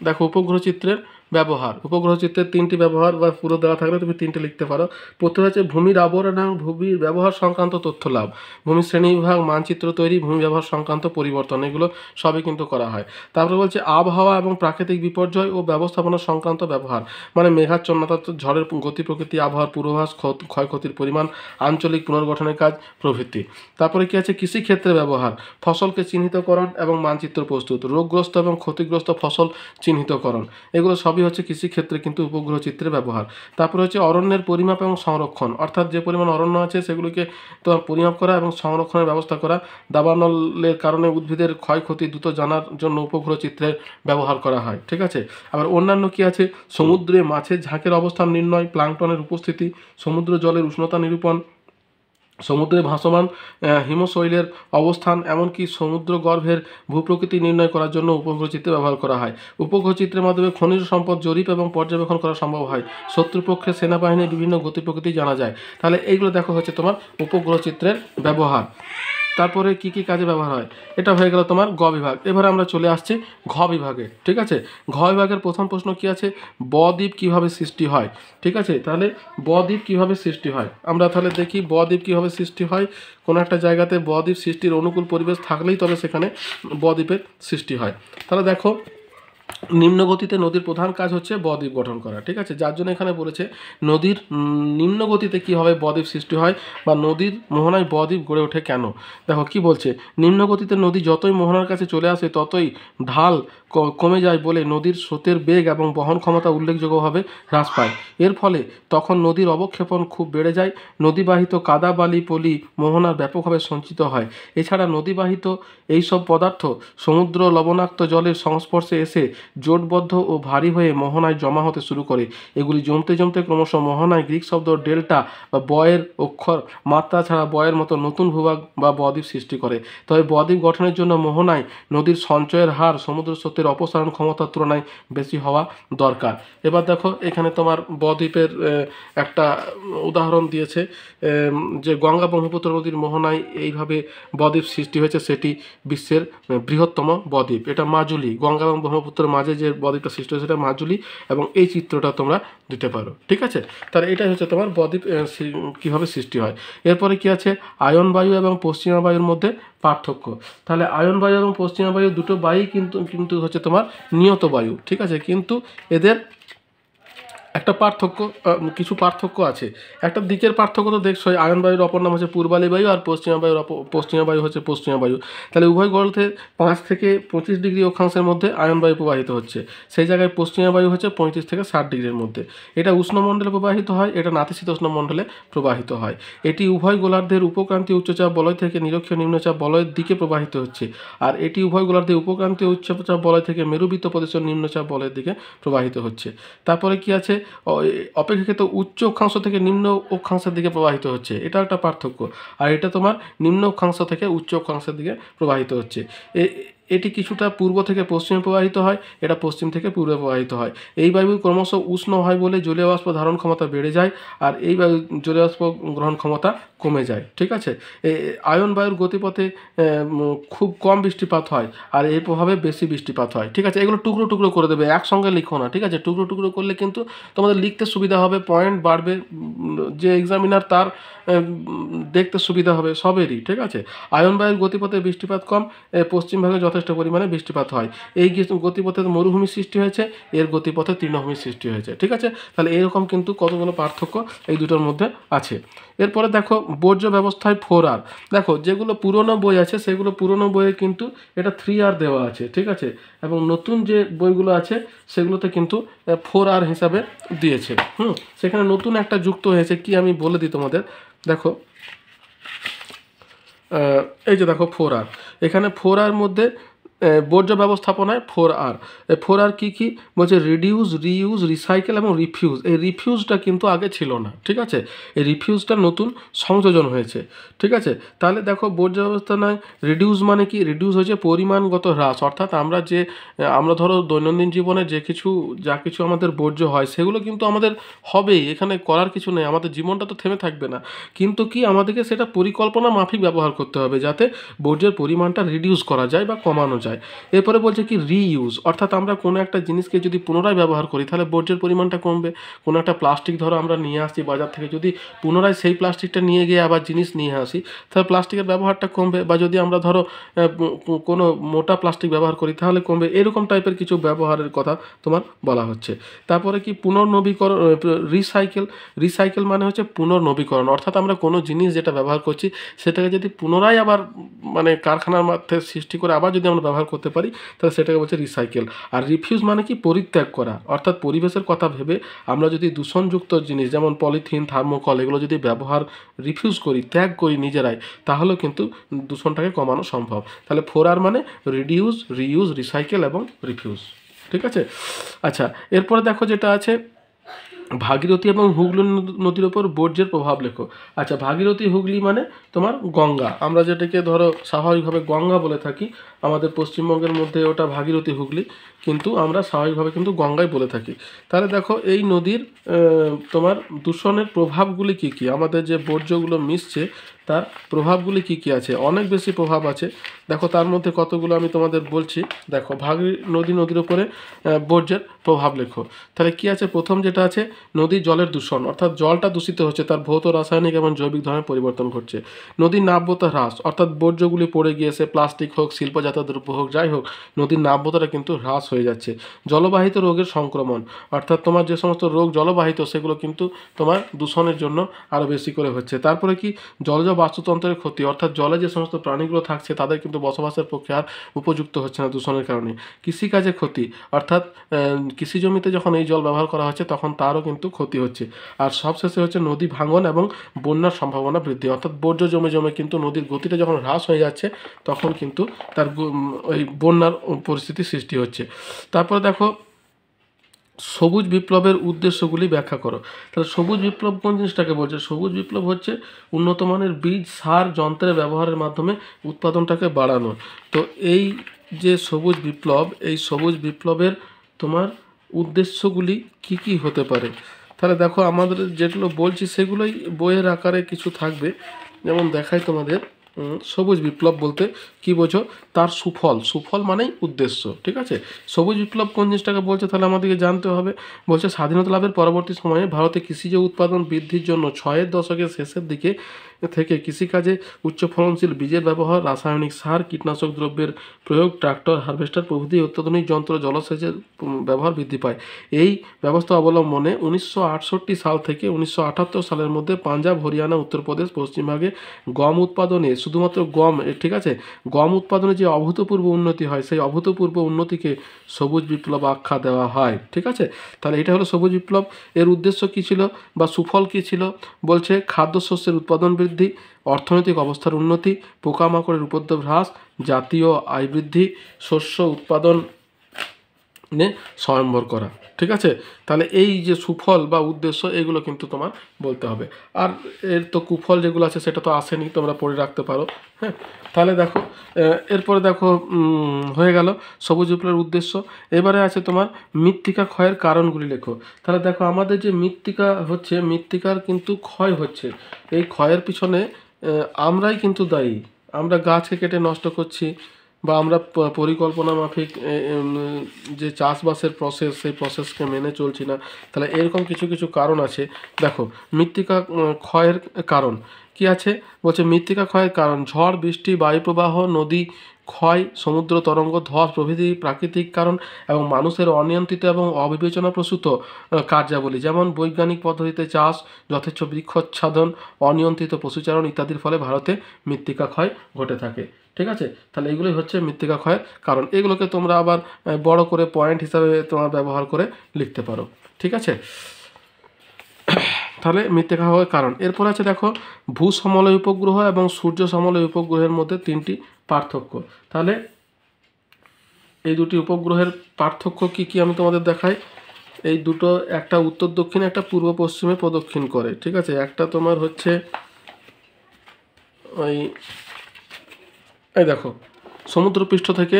দেখো উপগ্রহ চিত্রের ব্যবহার। উপগ্রহ চিত্রের তিনটি ব্যবহার বা পুরো দেওয়া থাকলে তুমি তিনটে লিখতে পারো। প্রথমে হচ্ছে ভূমির আবরণ এবং ভূমির ব্যবহার সংক্রান্ত তথ্য লাভ, ভূমির শ্রেণীবিভাগ, মানচিত্র তৈরি, ভূমি ব্যবহার সংক্রান্ত পরিবর্তন, এগুলো সবই কিন্তু করা হয়। তারপরে বলছে আবহাওয়া এবং প্রাকৃতিক বিপর্যয় ও ব্যবস্থাপনা সংক্রান্ত ব্যবহার, মানে মেঘাচ্ছন্নতা, ঝড়ের গতি প্রকৃতি, আবহাওয়ার পূর্বাভাস, ক্ষয়ক্ষতির পরিমাণ, আঞ্চলিক পুনর্গঠনের কাজ প্রভৃতি। তারপরে কি আছে? কৃষিক্ষেত্রে ব্যবহার, ফসলকে চিহ্নিতকরণ এবং মানচিত্র প্রস্তুত, রোগগ্রস্ত এবং ক্ষতিগ্রস্ত ফসল চিহ্নিতকরণ, এগুলো সবই হচ্ছে কৃষিক্ষেত্রে কিন্তু উপগ্রহ চিত্রের ব্যবহার। তারপরে হচ্ছে অরণ্যের পরিমাপ এবং সংরক্ষণ, অর্থাৎ যে পরিমাণ অরণ্য আছে সেগুলিকে তোমার পরিমাপ করা এবং সংরক্ষণের ব্যবস্থা করা। দাবানলের কারণে উদ্ভিদের ক্ষয়ক্ষতি দ্রুত জানার জন্য উপগ্রহ চিত্রের ব্যবহার করা হয়। ঠিক আছে, আবার অন্যান্য কি আছে? সমুদ্রে মাছের ঝাঁকের অবস্থান নির্ণয়, প্লাঙ্কটনের উপস্থিতি, সমুদ্র জলের উষ্ণতা নিরূপণ, সমুদ্রে ভাসমান হিমশৈলের অবস্থান এমনকি সমুদ্রগর্ভের ভূপ্রকৃতি নির্ণয় করার জন্য উপগ্রহ চিত্র ব্যবহার করা হয়। উপগ্রহ চিত্রের মাধ্যমে খনিজ সম্পদ জরিপ এবং পর্যবেক্ষণ করা সম্ভব হয়। শত্রুপক্ষের সেনাবাহিনীর বিভিন্ন গতি প্রকৃতি জানা যায়। তাহলে এইগুলো দেখো হচ্ছে তোমার উপগ্রহ চিত্রের ব্যবহার। তারপরে কি কি কাজে ব্যবহার হয়, এটা হয়ে গেল তোমার গ বিভাগ। এবারে আমরা চলে আসছি ঘ বিভাগে। ঠিক আছে, ঘ বিভাগের প্রথম প্রশ্ন কি আছে, বদ্বীপ কিভাবে সৃষ্টি হয়। ঠিক আছে, তাহলে বদ্বীপ কিভাবে সৃষ্টি হয়, আমরা তাহলে দেখি বদ্বীপ কিভাবে সৃষ্টি হয়। কোনো একটা জায়গাতে বদ্বীপ সৃষ্টির অনুকূল পরিবেশ থাকলেই তবে সেখানে বদ্বীপের সৃষ্টি হয়। তাহলে দেখো, নিম্ন গতিতে নদীর প্রধান কাজ হচ্ছে বদ্বীপ গঠন করা। ঠিক আছে, যার জন্য এখানে বলেছে নদীর নিম্ন গতিতে কীভাবে বদ্বীপ সৃষ্টি হয় বা নদীর মোহনায় বদ্বীপ গড়ে ওঠে কেন। দেখো কি বলছে, নিম্ন গতিতে নদী যতই মোহনার কাছে চলে আসে ততই ঢাল কমে যায় বলে নদীর স্রোতের বেগ এবং বহন ক্ষমতা উল্লেখযোগ্যভাবে হ্রাস পায়। এর ফলে তখন নদীর অবক্ষেপণ খুব বেড়ে যায়। নদীবাহিত কাদা বালি পলি মোহনার ব্যাপকভাবে সঞ্চিত হয়। এছাড়া নদীবাহিত এইসব পদার্থ সমুদ্র লবণাক্ত জলের সংস্পর্শে এসে জোটবদ্ধ ও ভারী হয়ে মোহনায় জমা হতে শুরু করে। এগুলি জমতে জমতে ক্রমশ মোহনায় গ্রিক শব্দ ডেল্টা বা বয়ের অক্ষর মাত্রা ছাড়া বয়ের মতো নতুন ভূভাগ বা বদ্বীপ সৃষ্টি করে। তবে বদ্বীপ গঠনের জন্য মোহনায় নদীর সঞ্চয়ের হার সমুদ্র স্রোতের অপসারণ ক্ষমতার তুলনায় বেশি হওয়া দরকার। এবার দেখো এখানে তোমার বদ্বীপের একটা উদাহরণ দিয়েছে, যে গঙ্গা ব্রহ্মপুত্র নদীর মোহনায় এইভাবে বদ্বীপ সৃষ্টি হয়েছে, সেটি বিশ্বের বৃহত্তম বদ্বীপ। এটা মাজুলি, গঙ্গা এবং ব্রহ্মপুত্রের মাঝে যে বদ্বীপটা সৃষ্টি হয়েছে সেটা মাজুলি, এবং এই চিত্রটা তোমরা দিতে পারো। ঠিক আছে, তাহলে এটাই হচ্ছে তোমার বদ্বীপ কীভাবে সৃষ্টি হয়। এরপরে কি আছে, আয়ন বায়ু এবং পশ্চিমা বায়ুর মধ্যে পার্থক্য। তাহলে আয়ন বায়ু এবং পশ্চিমা বায়ু দুটো বায়ু কিন্তু হচ্ছে তোমার নিয়ত বায়ু। ঠিক আছে, কিন্তু এদের একটা পার্থক্য, কিছু পার্থক্য আছে। একটা দিকের পার্থক্য তো দেখছোই, আয়ন বায়ুর অপর নাম হচ্ছে পূর্বালি বায়ু, আর পশ্চিমা বায়ু হচ্ছে পশ্চিমা বায়ু। তাহলে উভয় গ্রন্থে 5 থেকে 25 ডিগ্রি অক্ষাংশের মধ্যে আয়ন বায়ু প্রবাহিত হচ্ছে, সেই জায়গায় পশ্চিমা বায়ু হচ্ছে 35 থেকে 60 ডিগ্রির মধ্যে। এটা উষ্ণমণ্ডলে প্রবাহিত হয়, এটা নাতিশীতোষ্ণ মণ্ডলে প্রবাহিত হয়। এটি উভয় গোলার্ধের উপক্রান্তীয় উচ্চচাপ বলয় থেকে নিরক্ষীয় নিম্নচাপ বলয়ের দিকে প্রবাহিত হচ্ছে, আর এটি উভয় গোলার্ধের উপক্রান্তীয় উচ্চচাপ বলয় থেকে মেরুবৃত্ত প্রদেশের নিম্নচাপ বলয়ের দিকে প্রবাহিত হচ্ছে। তারপরে কি আছে, অপেক্ষাকৃত উচ্চ অক্ষাংশ থেকে নিম্ন অক্ষাংশের দিকে প্রবাহিত হচ্ছে, এটা একটা পার্থক্য। আর এটা তোমার নিম্ন অক্ষাংশ থেকে উচ্চ অক্ষাংশের দিকে প্রবাহিত হচ্ছে। এটি কিছুটা পূর্ব থেকে পশ্চিমে প্রবাহিত হয়, এটা পশ্চিম থেকে পূর্বে প্রবাহিত হয়। এই বায়ু ক্রমশ উষ্ণ হয় বলে জলীয় বাষ্প ধারণ ক্ষমতা বেড়ে যায়, আর এই বায়ু জলীয় বাষ্প গ্রহণ ক্ষমতা কমে যায়। ঠিক আছে, আয়ন বায়ুর গতিপথে খুব কম বৃষ্টিপাত হয়, আর এর প্রভাবে বেশি বৃষ্টিপাত হয়। ঠিক আছে, এগুলো টুকরো টুকরো করে দেবে, একসঙ্গে লিখো না। ঠিক আছে, টুকরো টুকরো করলে কিন্তু তোমাদের লিখতে সুবিধা হবে, পয়েন্ট বাড়বে, যে এক্সামিনার তার দেখতে সুবিধা হবে সবেরই। ঠিক আছে, আয়ন বায়ুর গতিপথে বৃষ্টিপাত কম, পশ্চিম ভাগে যথেষ্ট পরিমাণে বৃষ্টিপাত হয়। এই গতিপথে মরুভূমি সৃষ্টি হয়েছে, এর গতিপথে তৃণভূমি সৃষ্টি হয়েছে। ঠিক আছে, তাহলে এরকম কিন্তু কতগুলো পার্থক্য এই দুটোর মধ্যে আছে। এরপরে দেখো বর্জ্য ব্যবস্থায় 4R। দেখো যেগুলো পুরনো বই আছে সেগুলো পুরনো বইয়ে কিন্তু এটা 3R দেওয়া আছে। ঠিক আছে, এবং নতুন যে বইগুলো আছে সেগুলোতে কিন্তু 4R হিসাবে দিয়েছে। সেখানে নতুন একটা যুক্ত হয়েছে, কি আমি বলে দিই তোমাদের। দেখো এই যে দেখো 4R, এখানে 4R মধ্যে বর্জ্য ব্যবস্থাপনায় 4R। 4R কী কী বলছে, রিডিউস, রিইউজ, রিসাইকেল এবং রিফিউজ। এই রিফিউজটা কিন্তু আগে ছিল না। ঠিক আছে, এই রিফিউজটা নতুন সংযোজন হয়েছে। ঠিক আছে, তাহলে দেখো বর্জ্য ব্যবস্থাপনায় রিডিউস মানে কি, রিডিউস হচ্ছে পরিমাণগত হ্রাস, অর্থাৎ আমরা ধরো দৈনন্দিন জীবনে যা কিছু আমাদের বর্জ্য হয় সেগুলো কিন্তু আমাদের হবেই, এখানে করার কিছু নেই, আমাদের জীবনটা তো থেমে থাকবে না, কিন্তু কি আমাদেরকে সেটা পরিকল্পনা মাফিক ব্যবহার করতে হবে যাতে বর্জ্যের পরিমাণটা রিডিউস করা যায় বা কমানো যায়। এরপরে বলছে কি রিইউজ, অর্থাৎ আমরা কোনো একটা জিনিসকে যদি পুনরায় ব্যবহার করি তাহলে বর্জ্যের পরিমাণটা কমবে। কোনো একটা প্লাস্টিক ধরো আমরা নিয়ে আসছি বাজার থেকে, যদি পুনরায় সেই প্লাস্টিকটা নিয়ে গিয়ে আবার জিনিস নিয়ে আসি তাহলে প্লাস্টিকের ব্যবহারটা কমবে, বা যদি আমরা ধরো কোনো মোটা প্লাস্টিক ব্যবহার করি তাহলে কমবে। এরকম টাইপের কিছু ব্যবহারের কথা তোমার বলা হচ্ছে। তারপরে কি পুনর্নবীকরণ, রিসাইকেল মানে হচ্ছে পুনর্নবীকরণ, অর্থাৎ আমরা কোনো জিনিস যেটা ব্যবহার করছি সেটাকে যদি পুনরায় আবার মানে কারখানার মধ্যে সৃষ্টি করে আবার যদি আমরা ব্যবহার করতে পারি তাহলে সেটাকে বলছে রিসাইকেল। আর রিফিউজ মানে কি, পরিত্যাগ করা, অর্থাৎ পরিবেশের কথা ভেবে আমরা যদি দূষণযুক্ত জিনিস যেমন পলিথিন, থার্মোকল এগুলো যদি রিফিউজ করি, ত্যাগ করি নিজেরাই, তাহলেও কিন্তু দূষণটাকে কমানো সম্ভব। তাহলে 4R মানে রিডিউস, রিইউজ, রিসাইকেল এবং রিফিউজ। ঠিক আছে, আচ্ছা এরপরে দেখো যেটা আছে ভাগীরথী এবং হুগলি নদীর ওপর বর্জ্যের প্রভাব লেখো। আচ্ছা, ভাগীরথী হুগলি মানে তোমার গঙ্গা, আমরা যেটাকে ধরো স্বাভাবিকভাবে গঙ্গা বলে থাকি, আমাদের পশ্চিমবঙ্গের মধ্যে ওটা ভাগীরথী হুগলি, কিন্তু আমরা স্বাভাবিকভাবে কিন্তু গঙ্গাই বলে থাকি। তাহলে দেখো এই নদীর তোমার দূষণের প্রভাবগুলি কী কী, আমাদের যে বর্জ্যগুলো মিশছে তার প্রভাবগুলি কী কী আছে, অনেক বেশি প্রভাব আছে। দেখো তার মধ্যে কতগুলো আমি তোমাদের বলছি। দেখো নদীর উপরে বর্জ্যের প্রভাব লেখো। তাহলে কী আছে, প্রথম যেটা আছে নদীর জলের দূষণ, অর্থাৎ জলটা দূষিত হচ্ছে, তার ভৌত রাসায়নিক এবং জৈবিক ধরনের পরিবর্তন ঘটছে। নদীর নাব্যতা হ্রাস, অর্থাৎ বর্জ্যগুলি পড়ে গিয়েছে, প্লাস্টিক হোক, শিল্পজাত দ্রব্য হোক, যাই হোক, নদীর নাব্যতাটা কিন্তু হ্রাস হয়ে যাচ্ছে। জলবাহিত রোগের সংক্রমণ, অর্থাৎ তোমার যে সমস্ত রোগ জলবাহিত সেগুলো কিন্তু তোমার দূষণের জন্য আরও বেশি করে হচ্ছে। তারপরে কি, জলজ বাস্তুতন্ত্রের ক্ষতি, অর্থাৎ জলে যে সমস্ত প্রাণীগুলো থাকছে তাদের কিন্তু বসবাসের পক্ষে আর উপযুক্ত হচ্ছে না দূষণের কারণে। কৃষিকাজে ক্ষতি, অর্থাৎ কৃষি জমিতে যখন এই জল ব্যবহার করা হচ্ছে তখন তারও কিন্তু ক্ষতি হচ্ছে। আর সবশেষে হচ্ছে নদী ভাঙন এবং বন্যার সম্ভাবনা বৃদ্ধি, অর্থাৎ বর্জ্য জমে জমে কিন্তু নদীর গতিটা যখন হ্রাস হয়ে যাচ্ছে তখন কিন্তু তার ওই বন্যার পরিস্থিতি সৃষ্টি হচ্ছে। তারপরে দেখো সবুজ বিপ্লবের উদ্দেশ্যগুলি ব্যাখ্যা করো। তাহলে সবুজ বিপ্লব কোন জিনিসটাকে বলছে, সবুজ বিপ্লব হচ্ছে উন্নত মানের বীজ, সার, যন্ত্রের ব্যবহারের মাধ্যমে উৎপাদনটাকে বাড়ানো। তো এই যে সবুজ বিপ্লব, এই সবুজ বিপ্লবের তোমার উদ্দেশ্যগুলি কি কি হতে পারে। তাহলে দেখো আমাদের যেগুলো বলছি সেগুলোই বইয়ের আকারে কিছু থাকবে। যেমন দেখাই তোমাদের, সবুজ বিপ্লব বলতে কি বোঝো, তার সুফল, সুফল মানেই উদ্দেশ্য, ঠিক আছে। সবুজ বিপ্লব কোন জিনিসটাকে বলছে তাহলে আমাদেরকে জানতে হবে। বলছে স্বাধীনতা লাভের পরবর্তী সময়ে ভারতে কৃষিজ উৎপাদন বৃদ্ধির জন্য 60-এর দশকের শেষের দিকে থেকে কৃষিকাজে উচ্চ ফলনশীল বীজের ব্যবহার, রাসায়নিক সার, কীটনাশক দ্রব্যের প্রয়োগ, ট্রাক্টর, হারভেস্টার প্রভৃতি অত্যাধুনিক যন্ত্র, জলসেচের ব্যবহার বৃদ্ধি পায়। এই ব্যবস্থা অবলম্বনে 1968 সাল থেকে 1978 সালের মধ্যে পাঞ্জাব, হরিয়ানা, উত্তরপ্রদেশ, পশ্চিমবঙ্গে গম উৎপাদনে, শুধুমাত্র গম, ঠিক আছে, গম উৎপাদনে যে অভূতপূর্ব উন্নতি হয় সেই অভূতপূর্ব উন্নতিকে সবুজ বিপ্লব আখ্যা দেওয়া হয়, ঠিক আছে। তাহলে এটা হলো সবুজ বিপ্লব। এর উদ্দেশ্য কী ছিল বা সুফল কী ছিল, বলছে খাদ্যশস্যের উৎপাদন বৃদ্ধি, অর্থনৈতিক অবস্থার উন্নতি, পোকামাকড়ের উপদ্রব হ্রাস, জাতীয় আয় বৃদ্ধি, শস্য উৎপাদন স্বয়ম্বর করা, ঠিক আছে। তাহলে এই যে সুফল বা উদ্দেশ্য এগুলো কিন্তু তোমার বলতে হবে। আর এর তো কুফল যেগুলো আছে সেটা তো আসেনি, তোমরা পড়ে রাখতে পারো। হ্যাঁ, তাহলে দেখো এরপরে দেখো হয়ে গেল সবুজ বিপ্লবের উদ্দেশ্য। এবারে আছে তোমার মৃত্তিকা ক্ষয়ের কারণগুলি লেখো। তাহলে দেখো আমাদের যে মৃত্তিকা হচ্ছে, মৃত্তিকার কিন্তু ক্ষয় হচ্ছে, এই ক্ষয়ের পিছনে আমরাই কিন্তু দায়ী। আমরা গাছকে কেটে নষ্ট করছি, বা আমরা পরিকল্পনা মাফিক যে চাষবাসের প্রসেস সেই প্রসেসকে মেনে চলছি না। তাহলে এরকম কিছু কিছু কারণ আছে। দেখো মৃত্তিকা ক্ষয়ের কারণ কি আছে, বলছে মৃত্তিকা ক্ষয়ের কারণ ঝড় বৃষ্টি, বায়ুপ্রবাহ, নদী ক্ষয়, সমুদ্র তরঙ্গ, ধস প্রভৃতি প্রাকৃতিক কারণ এবং মানুষের অনিয়ন্ত্রিত এবং অবিবেচনাপ্রসূত কার্যাবলী, যেমন বৈজ্ঞানিক পদ্ধতিতে চাষ, যথেচ্ছ বৃক্ষচ্ছাদন, অনিয়ন্ত্রিত পশুচারণ ইত্যাদির ফলে ভারতে মৃত্তিকা ক্ষয় ঘটে থাকে, ঠিক আছে। তাহলে এগুলোই হচ্ছে মৃত্তিকা ক্ষয়ের কারণ। এগুলোকে তোমরা আবার বড় করে পয়েন্ট হিসাবে তোমার ব্যবহার করে লিখতে পারো, ঠিক আছে। তাহলে মৃত্তিকা ক্ষয়ের কারণ। এরপর আছে দেখো ভূসমলয় উপগ্রহ এবং সূর্য সমলয় উপগ্রহের মধ্যে 3টি পার্থক্য। তাহলে এই দুটি উপগ্রহের পার্থক্য কি কি আমি তোমাদের দেখাই। এই দুটো, একটা উত্তর দক্ষিণে, একটা পূর্ব পশ্চিমে প্রদক্ষিণ করে, ঠিক আছে। একটা তোমার হচ্ছে ওই, এই দেখো সমুদ্রপৃষ্ঠ থেকে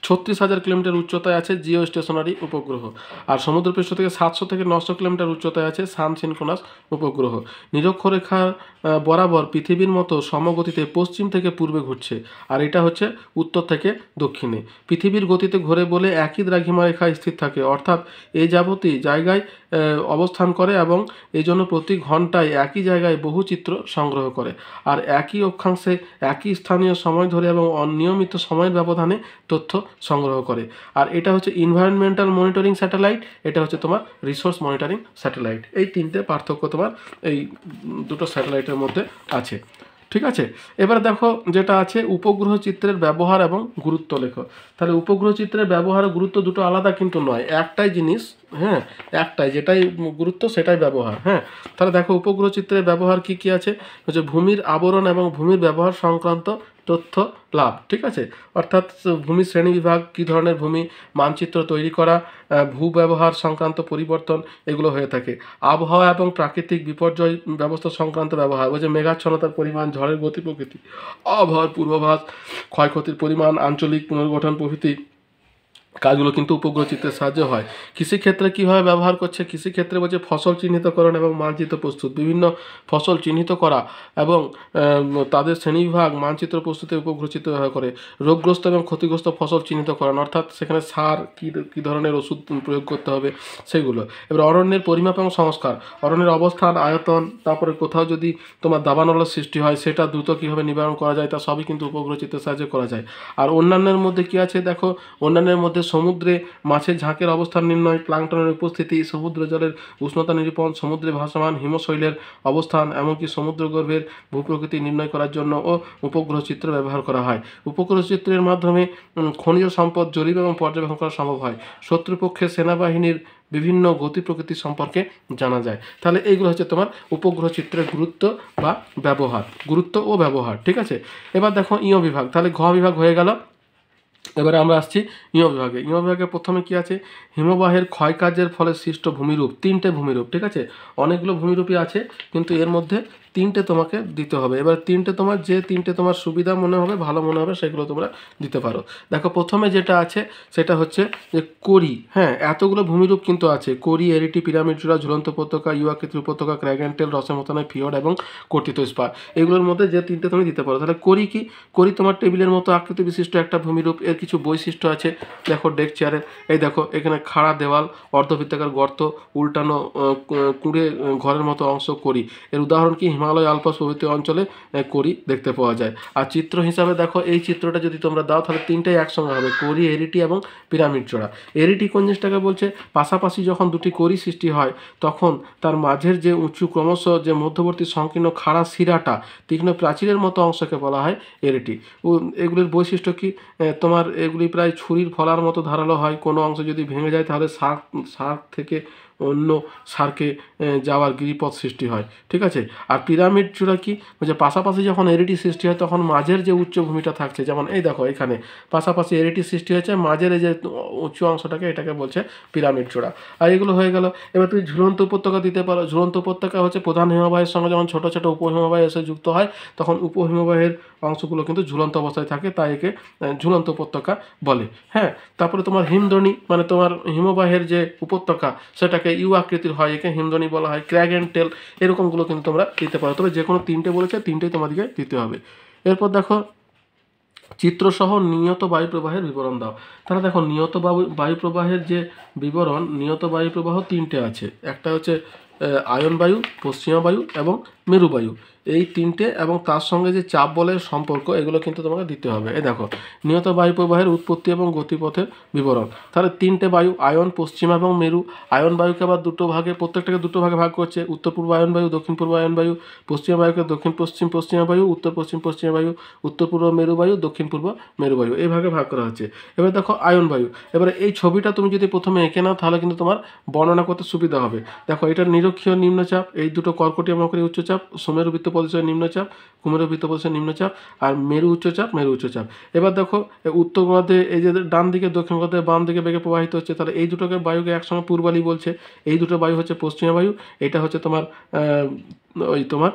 36,000 কিলোমিটার উচ্চতায় আছে জিও স্টেশনারি উপগ্রহ, আর সমুদ্রপৃষ্ঠ থেকে 700 থেকে 900 কিলোমিটার উচ্চতায় আছে সান সিনক্রোনাস উপগ্রহ। নিরক্ষরেখার বরাবর পৃথিবীর মতো সমগতিতে পশ্চিম থেকে পূর্বে ঘুরছে, আর এটা হচ্ছে উত্তর থেকে দক্ষিণে। পৃথিবীর গতিতে ঘোরে বলে একই দ্রাঘিমা রেখায় স্থির থাকে, অর্থাৎ এই যাবতীয় জায়গায় অবস্থান করে এবং এই জন্য প্রতি ঘন্টায় একই জায়গায় বহু চিত্র সংগ্রহ করে, আর একই অক্ষাংশে একই স্থানীয় সময় ধরে এবং অনিয়মিত সময়ের ব্যবধানে তথ্য সংগ্রহ করে। আর এটা হচ্ছে এনভায়রনমেন্টাল মনিটরিং স্যাটেলাইট, এটা হচ্ছে তোমার রিসোর্স মনিটরিং স্যাটেলাইট। এই 3টে পার্থক্য তোমার এই দুটো স্যাটেলাইটের মধ্যে আছে, ঠিক আছে। এবার দেখো যেটা আছে উপগ্রহ চিত্রের ব্যবহার এবং গুরুত্ব লেখো। তাহলে উপগ্রহ চিত্রের ব্যবহার ও গুরুত্ব দুটো আলাদা কিন্তু নয়, একটাই জিনিস, হ্যাঁ, একটাই, যেটাই গুরুত্ব সেটাই ব্যবহার। হ্যাঁ, তাহলে দেখো উপগ্রহ চিত্রের ব্যবহার কি কি আছে, হচ্ছে ভূমির আবরণ এবং ভূমির ব্যবহার সংক্রান্ত তথ্য লাভ। ঠিক আছে, অর্থাৎ ভূমির শ্রেণীবিভাগ, কী ধরনের ভূমি, মানচিত্র তৈরি করা, ভূ ব্যবহার সংক্রান্ত পরিবর্তন, এগুলো হয়ে থাকে। আবহাওয়া এবং প্রাকৃতিক বিপর্যয় ব্যবস্থা সংক্রান্ত ব্যবহার, ওই যে মেঘাচ্ছন্নতার পরিমাণ, ঝড়ের গতি প্রকৃতি, আবহাওয়ার পূর্বাভাস, ক্ষয়ক্ষতির পরিমাণ, আঞ্চলিক পুনর্গঠন প্রভৃতি কাজগুলো কিন্তু উপগ্রহ চিত্রের সাহায্যে হয়। কৃষিক্ষেত্রে কীভাবে ব্যবহার করছে, কৃষিক্ষেত্রে বলছে ফসল চিহ্নিতকরণ এবং মানচিত্র প্রস্তুত, বিভিন্ন ফসল চিহ্নিত করা এবং তাদের শ্রেণীবিভাগ, মানচিত্র প্রস্তুতে উপগ্রহ চিত্র ব্যবহার করে। রোগগ্রস্ত এবং ক্ষতিগ্রস্ত ফসল চিহ্নিতকরণ, অর্থাৎ সেখানে সার কী ধরনের ওষুধ প্রয়োগ করতে হবে সেগুলো। এবার অরণ্যের পরিমাপ এবং সংস্কার, অরণ্যের অবস্থান, আয়তন, তারপরে কোথাও যদি তোমার দাবানলের সৃষ্টি হয় সেটা দ্রুত কীভাবে নিবারণ করা যায়, তা সবই কিন্তু উপগ্রহ চিত্রের সাহায্যে করা যায়। আর অন্যান্যের মধ্যে কী আছে দেখো, অন্যান্যের মধ্যে সমুদ্রে মাছের ঝাঁকের অবস্থান নির্ণয়, প্লাঙ্কটনের উপস্থিতি, সমুদ্র জলের উষ্ণতা নিরূপণ, সমুদ্রে ভাসমান হিমশৈলের অবস্থান, এমনকি সমুদ্রগর্ভের ভূপ্রকৃতি নির্ণয় করার জন্য ও উপগ্রহ চিত্র ব্যবহার করা হয়। উপগ্রহ চিত্রের মাধ্যমে খনিজ সম্পদ জরিপ এবং পর্যবেক্ষণ করা সম্ভব হয়। শত্রুপক্ষের সেনাবাহিনীর বিভিন্ন গতি প্রকৃতি সম্পর্কে জানা যায়। তাহলে এইগুলো হচ্ছে তোমার উপগ্রহ চিত্রের গুরুত্ব বা ব্যবহার, গুরুত্ব ও ব্যবহার। ঠিক আছে, এবার দেখো ইয় বিভাগ, তাহলে ঘ বিভাগ হয়ে গেল। এবারে আমরা আসছি ইয় বিভাগে। ইয় বিভাগে প্রথমে কি আছে, হিমবাহের ক্ষয়কার্যের ফলে সৃষ্ট ভূমিরূপ, তিনটে ভূমিরূপ। ঠিক আছে, অনেকগুলো ভূমিরূপই আছে কিন্তু এর মধ্যে তিনটে তোমাকে দিতে হবে। এবার তিনটে তোমার যে তিনটে তোমার সুবিধা মনে হবে, ভালো মনে হবে, সেগুলো তোমরা দিতে পারো। দেখো প্রথমে যেটা আছে সেটা হচ্ছে যে করি। হ্যাঁ, এতগুলো ভূমিরূপ কিন্তু আছে, করি, এরিটি, পিরামিড চূড়া, ঝুলন্ত উপত্যকা, ইউআকৃতির উপত্যকা, ক্র্যাগেন্টেল, রসেমতনায় ফিয়র্ড এবং কর্তিত স্পার, এগুলোর মধ্যে যে তিনটে তুমি দিতে পারো। তাহলে করি কি, করি তোমার টেবিলের মতো আকৃতি বিশিষ্ট একটা ভূমিরূপ। এর কিছু বৈশিষ্ট্য আছে, দেখো ডেক চেয়ারের, এই দেখো এখানে খাড়া দেওয়াল, অর্ধবৃত্তাকার গর্ত, উল্টানো কুঁড়ে ঘরের মতো অংশ করি। এর উদাহরণ কি, হিমালয়, আলপস প্রভৃতি অঞ্চলে করি দেখতে পাওয়া যায়। আর চিত্র হিসাবে দেখো এই চিত্রটা যদি তোমরা দাও তাহলে তিনটেই একসঙ্গে হবে, করি, এরিটি এবং পিরামিড চূড়া। এরিটি কোন জিনিসটাকে বলছে, পাশাপাশি যখন দুটি করি সৃষ্টি হয় তখন তার মাঝের যে উঁচু ক্রমশ যে মধ্যবর্তী সংকীর্ণ খাড়া শিরাটা, তীক্ষ্ণ প্রাচীরের মতো অংশকে বলা হয় এরিটি। এগুলির বৈশিষ্ট্য কি, তোমার এগুলি প্রায় ছুরির ফলার মতো ধারালো হয়। কোনো অংশ যদি ভেঙে যায় তাহলে সার্ক থেকে অন্য সার্কে যাওয়ার গিরিপথ সৃষ্টি হয়। ঠিক আছে, আর পিরামিড চূড়া কি, যে পাশাপাশি যখন এরিটি সৃষ্টি হয় তখন মাঝের যে উচ্চভূমিটা থাকছে, যেমন এই দেখো এখানে পাশাপাশি এরিটি সৃষ্টি হয়েছে, মাঝের এই যে উঁচু অংশটাকে, এটাকে বলছে পিরামিড চূড়া। আর এগুলো হয়ে গেল। এবার তুমি ঝুলন্ত উপত্যকা দিতে পারো। ঝুলন্ত উপত্যকা হচ্ছে প্রধান হিমবাহের সঙ্গে যখন ছোটো ছোটো উপহিমবাহ এসে যুক্ত হয় তখন উপহিমবাহের অংশগুলো কিন্তু ঝুলন্ত অবস্থায় থাকে, তাই একে ঝুলন্ত উপত্যকা বলে। হ্যাঁ, তারপরে তোমার হিমদ্রোণী, মানে তোমার হিমবাহের যে উপত্যকা সেটাকে ইউ আকৃতির হয়, একে হিমদ্রোণী বলা হয়। ক্র্যাগ অ্যান্ড টেল, এরকমগুলো কিন্তু তোমরা দিতে পারো, তবে যে কোনো তিনটে বলেছে তিনটেই তোমাদেরকে দিতে হবে। এরপর দেখো চিত্রসহ নিয়ত বায়ু প্রবাহের বিবরণ দাও। তাহলে দেখো নিয়ত বায়ু প্রবাহের যে বিবরণ, নিয়ত বায়ু প্রবাহ তিনটে আছে। একটা হচ্ছে আয়ন বায়ু, পশ্চিমা বায়ু এবং মেরুবায়ু, এই তিনটে, এবং তার সঙ্গে যে চাপ বলের সম্পর্ক, এগুলো কিন্তু তোমাকে দিতে হবে। এই দেখো নিয়ত বায়ু প্রবাহের উৎপত্তি এবং গতিপথের বিবরণ। তাহলে তিনটে বায়ু, আয়ন, পশ্চিমা এবং মেরু। আয়ন বায়ুকে আবার দুটো ভাগে, প্রত্যেকটাকে দুটো ভাগে ভাগ করছে, উত্তর পূর্ব আয়ন বায়ু, দক্ষিণ পূর্ব আয়ন বায়ু। পশ্চিমা বায়ুকে দক্ষিণ পশ্চিম পশ্চিমা বায়ু, উত্তর পশ্চিম পশ্চিমা বায়ু, উত্তর পূর্ব মেরুবায়ু, দক্ষিণ পূর্ব মেরুবায়ু, এই ভাগে ভাগ করা হচ্ছে। এবার দেখো আয়ন বায়ু। এবারে এই ছবিটা তুমি যদি প্রথমে এঁকে নাও তাহলে কিন্তু তোমার বর্ণনা করতে সুবিধা হবে। দেখো এটা নিরক্ষীয় নিম্নচাপ, এই দুটো কর্কটীয় মকরী উচ্চচাপ, সুমেরু বৃত্ত প্রদেশের নিম্নচাপ, কুমেরু বৃত্ত প্রদেশের নিম্নচাপ, আর মেরু উচ্চচাপ, মেরু উচ্চচাপ। এবার দেখো উত্তর গোলার্ধে এই যে ডান দিকে, দক্ষিণ গোলার্ধে বাম দিকে বেগে প্রবাহিত হচ্ছে, তাহলে এই দুটোকে বায়ুকে একসঙ্গে পূর্বালি বলছে। এই দুটো বায়ু হচ্ছে পশ্চিমা বায়ু, এটা হচ্ছে তোমার ওই তোমার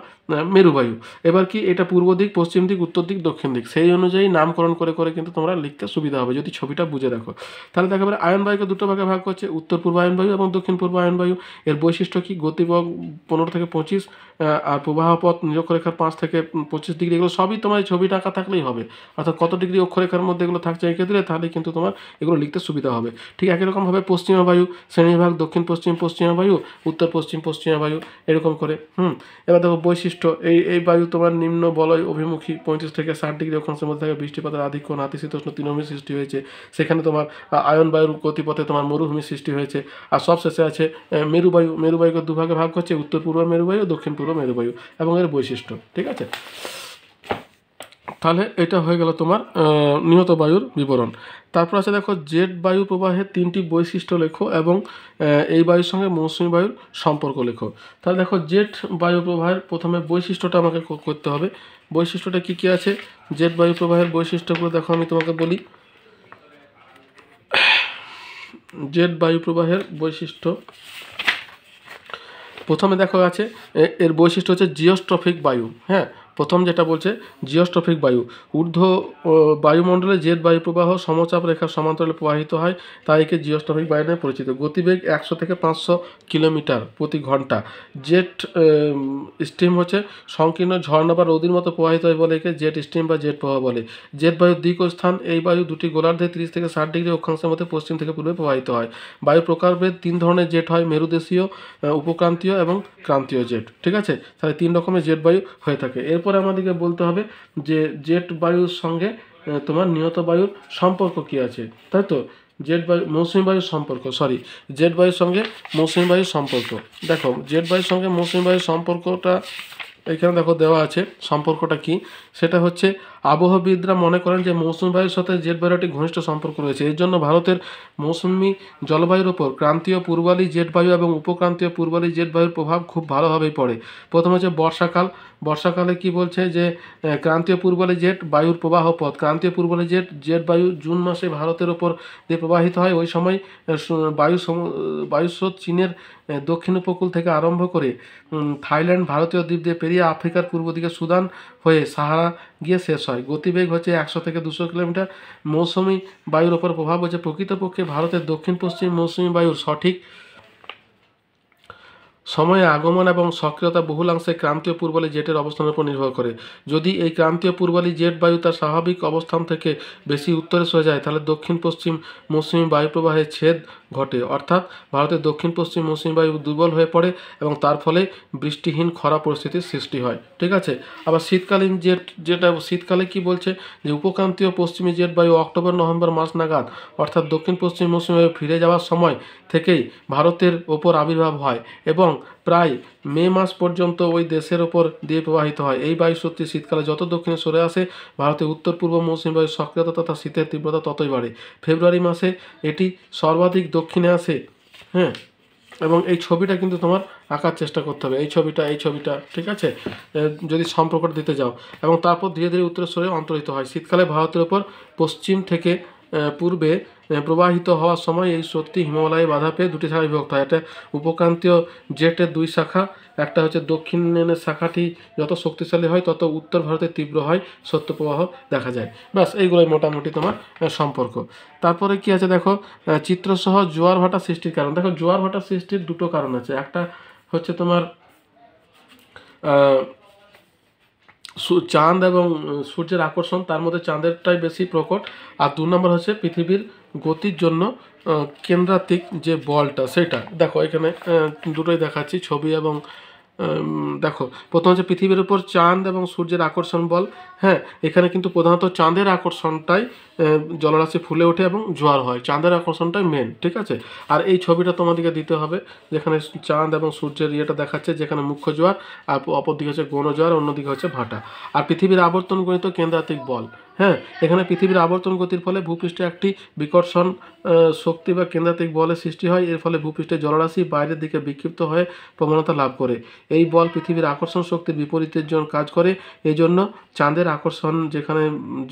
মেরুবায়ু। এবার কি, এটা পূর্ব দিক, পশ্চিম দিক, উত্তর দিক, দক্ষিণ দিক, সেই অনুযায়ী নামকরণ করে করে কিন্তু তোমরা লিখতে সুবিধা হবে যদি ছবিটা বুঝে রাখো। তাহলে দেখো এবার আয়ন বায়ুকে দুটো ভাগে ভাগ করছে, উত্তর পূর্ব আয়ন বায়ু এবং দক্ষিণ পূর্ব আয়ন বায়ু। এর বৈশিষ্ট্য কি, গতিবেগ 15 থেকে 25, আর প্রবাহ পথ নিরক্ষরেখার 5 থেকে 25 ডিগ্রি। এগুলো সবই তোমার ছবিটা আঁকা থাকলেই হবে, অর্থাৎ কত ডিগ্রি অক্ষরেখার মধ্যে এগুলো থাকছে এঁকে দিলে তাহলে কিন্তু তোমার এগুলো লিখতে সুবিধা হবে। ঠিক একই রকমভাবে পশ্চিমা বায়ু শ্রেণীবিভাগ, দক্ষিণ পশ্চিম পশ্চিমা বায়ু, উত্তর পশ্চিম পশ্চিমা বায়ু, এরকম করে। এবার দেখো বৈশিষ্ট্য, এই বায়ু তোমার নিম্ন বলয় অভিমুখী, 35 থেকে 60 ডিগ্রি অক্ষাংশের মধ্যে থাকে, বৃষ্টিপাতের আধিক্য, নাতিশীতোষ্ণ তৃণভূমি সৃষ্টি হয়েছে। সেখানে তোমার আয়ন বায়ুর গতিপথে তোমার মরুভূমি সৃষ্টি হয়েছে। আর সবশেষে আছে মেরুবায়ু। মেরুবায়ুকে দুভাগে ভাগ করছে, উত্তর পূর্ব মেরুবায়ু, দক্ষিণ পূর্ব মেরুবায়ু, এবং এর বৈশিষ্ট্য। ঠিক আছে, তাহলে এটা হয়ে গেল তোমার নিহত বায়ুর বিবরণ। তারপর আছে দেখো জেট বায়ু প্রবাহের 3টি বৈশিষ্ট্য লেখো এবং এই বায়ুর সঙ্গে মৌসুমী বায়ুর সম্পর্ক লেখো। তাহলে দেখো জেট বায়ু প্রবাহের প্রথমে বৈশিষ্ট্যটা আমাকে করতে হবে। বৈশিষ্ট্যটা কী কী আছে, জেট বায়ু প্রবাহের বৈশিষ্ট্যগুলো দেখো আমি তোমাকে বলি। জেট বায়ু প্রবাহের বৈশিষ্ট্য প্রথমে দেখো আছে এর বৈশিষ্ট্য হচ্ছে জিওস্ট্রফিক বায়ু। হ্যাঁ, প্রথম যেটা বলছে জিওস্ট্রফিক বায়ু, ঊর্ধ্ব বায়ুমণ্ডলে জেট বায়ু প্রবাহ সমচাপ রেখার সমান্তরালে প্রবাহিত হয়, তাই একে জিওস্ট্রফিক বায়ু নামে পরিচিত। গতিবেগ 100 থেকে 500 কিলোমিটার প্রতি ঘন্টা। জেট স্টিম হচ্ছে সংকীর্ণ ঝর্ণা বা নদীর মতো প্রবাহিত হয় বলে একে জেট স্টিম বা জেট প্রবাহ বলে। জেট বায়ুর দিক ও স্থান, এই বায়ু দুটি গোলার্ধে 30 থেকে 60 ডিগ্রি অক্ষাংশের মধ্যে পশ্চিম থেকে পূর্বে প্রবাহিত হয়। বায়ু প্রকারভেদ 3 ধরনের জেট হয়, মেরুদেশীয়, উপক্রান্তীয় এবং ক্রান্তীয় জেট। ঠিক আছে, তাহলে 3 রকমের জেট বায়ু হয়ে থাকে। এরপরে আমাদেরকে বলতে হবে যে জেট বায়ুর সঙ্গে তোমার নিহত বায়ুর সম্পর্ক কী আছে, তাই তো। জেট বায়ু মৌসুমী বায়ুর সম্পর্ক, জেট বায়ুর সঙ্গে মৌসুমী বায়ুর সম্পর্ক। দেখো জেট বায়ুর সঙ্গে মৌসুমী বায়ুর সম্পর্কটা এখানে দেখো দেওয়া আছে। সম্পর্কটা কি, সেটা হচ্ছে আবহাওয়াবিদরা মনে করেন যে মৌসুমী বায়ুর সাথে জেট বায়ুর একটি ঘনিষ্ঠ সম্পর্ক রয়েছে। এর জন্য ভারতের মৌসুমী জলবায়ুর ওপর ক্রান্তীয় পূর্বালি জেট বায়ু এবং উপক্রান্তীয় পূর্বালি জেট বায়ুর প্রভাব খুব ভালোভাবেই পড়ে। প্রথম হচ্ছে বর্ষাকাল। বর্ষাকালে কি বলছে যে ক্রান্তীয় পূর্বালি জেট বায়ুর প্রবাহ পথ, ক্রান্তীয় পূর্বালি জেট বায়ু জুন মাসে ভারতের ওপর দিয়ে প্রবাহিত হয়। ওই সময় বায়ুস্রোত চীনের দক্ষিণ উপকূল থেকে আরম্ভ করে থাইল্যান্ড, ভারতীয় দ্বীপ দিয়ে পেরিয়ে আফ্রিকার পূর্ব দিকে সুদান হয়ে সাহারা গিয়ে শেষ হয়। গতিবেগ হচ্ছে 100 থেকে 200 কিলোমিটার। মৌসুমী বায়ুর ওপর প্রভাব হচ্ছে প্রকৃতপক্ষে ভারতের দক্ষিণ পশ্চিম মৌসুমী বায়ুর সঠিক সময়ে আগমন এবং সক্রিয়তা বহুলাংশে ক্রান্তীয় পূর্বালি জেটের অবস্থানের উপর নির্ভর করে। যদি এই ক্রান্তীয় পূর্বালি জেট বায়ু তার স্বাভাবিক অবস্থান থেকে বেশি উত্তরে সরে যায়, তাহলে দক্ষিণ পশ্চিম মৌসুমী বায়ু প্রবাহে ছেদ ঘটে, অর্থাৎ ভারতের দক্ষিণ পশ্চিম মৌসুমী বায়ু দুর্বল হয়ে পড়ে এবং তার ফলে বৃষ্টিহীন খরা পরিস্থিতির সৃষ্টি হয়। ঠিক আছে, আবার শীতকালীন যেটা শীতকালে কি বলছে যে উপক্রান্তীয় পশ্চিমী জেট বায়ু অক্টোবর নভেম্বর মাস নাগাদ, অর্থাৎ দক্ষিণ পশ্চিম মৌসুমী বায়ু ফিরে যাওয়ার সময় থেকেই ভারতের ওপর আবির্ভাব হয় এবং প্রায় মে মাস পর্যন্ত ওই দেশের ওপর দিয়ে প্রবাহিত হয়। এই বায়ু শক্তি শীতকালে যত দক্ষিণে সরে আসে, ভারতের উত্তর পূর্ব মৌসুমী বায়ুর সক্রিয়তা তথা শীতের তীব্রতা ততই বাড়ে। ফেব্রুয়ারি মাসে এটি সর্বাধিক দক্ষিণে আসে। হ্যাঁ, এবং এই ছবিটা কিন্তু তোমার আঁকার চেষ্টা করতে হবে, এই ছবিটা ঠিক আছে, যদি সম্পর্কটা দিতে যাও। এবং তারপর ধীরে ধীরে উত্তরে সরে অন্তর্হিত হয়। শীতকালে ভারতের ওপর পশ্চিম থেকে পূর্বে প্রবাহিত হওয়ার সময় এই শক্তি হিমালয়ে বাধা পেয়ে দুটি শাখায় বিভক্ত হয়। একটা উপক্রান্তীয় জেটের 2 শাখা, একটা হচ্ছে দক্ষিণের শাখাটি যত শক্তিশালী হয় তত উত্তর ভারতে তীব্র হয়, শৈত্যপ্রবাহ দেখা যায়। ব্যাস এইগুলোই মোটামুটি তোমার সম্পর্ক। তারপরে কি আছে দেখো, চিত্রসহ জোয়ার ভাটা সৃষ্টির কারণ। দেখো জোয়ার ভাটা সৃষ্টির 2টো কারণ আছে। একটা হচ্ছে তোমার চাঁদ এবং সূর্যের আকর্ষণ, তার মধ্যে চাঁদেরটাই বেশি প্রকট। আর 2 নম্বর হচ্ছে পৃথিবীর গতির জন্য কেন্দ্রাতিক যে বলটা সেটা। দেখো এখানে দুটোই দেখাচ্ছি ছবি এবং দেখো প্রথম হচ্ছে পৃথিবীর উপর চাঁদ এবং সূর্যের আকর্ষণ বল। হ্যাঁ, এখানে কিন্তু প্রধানত চাঁদের আকর্ষণটাই জলরাশি ফুলে ওঠে এবং জোয়ার হয়, চাঁদের আকর্ষণটাই মেন। ঠিক আছে, আর এই ছবিটা তোমাদেরকে দিতে হবে যেখানে চাঁদ এবং সূর্যের ইয়েটা দেখাচ্ছে, যেখানে মুখ্য জোয়ার আর অপরদিকে হচ্ছে গৌণ জোয়ার, অন্যদিকে হচ্ছে ভাটা। আর পৃথিবীর আবর্তন গণিত কেন্দ্রাতিক বল। হ্যাঁ, এখানে পৃথিবীর আবর্তন গতির ফলে ভূপৃষ্ঠে একটি বিকর্ষণ শক্তি বা কেন্দ্রাতিক বলের সৃষ্টি হয়। এর ফলে ভূপৃষ্ঠে জলরাশি বাইরের দিকে বিক্ষিপ্ত হয়ে প্রবণতা লাভ করে। এই বল পৃথিবীর আকর্ষণ শক্তির বিপরীতের জন্য কাজ করে। এই জন্য চাঁদের আকর্ষণ যেখানে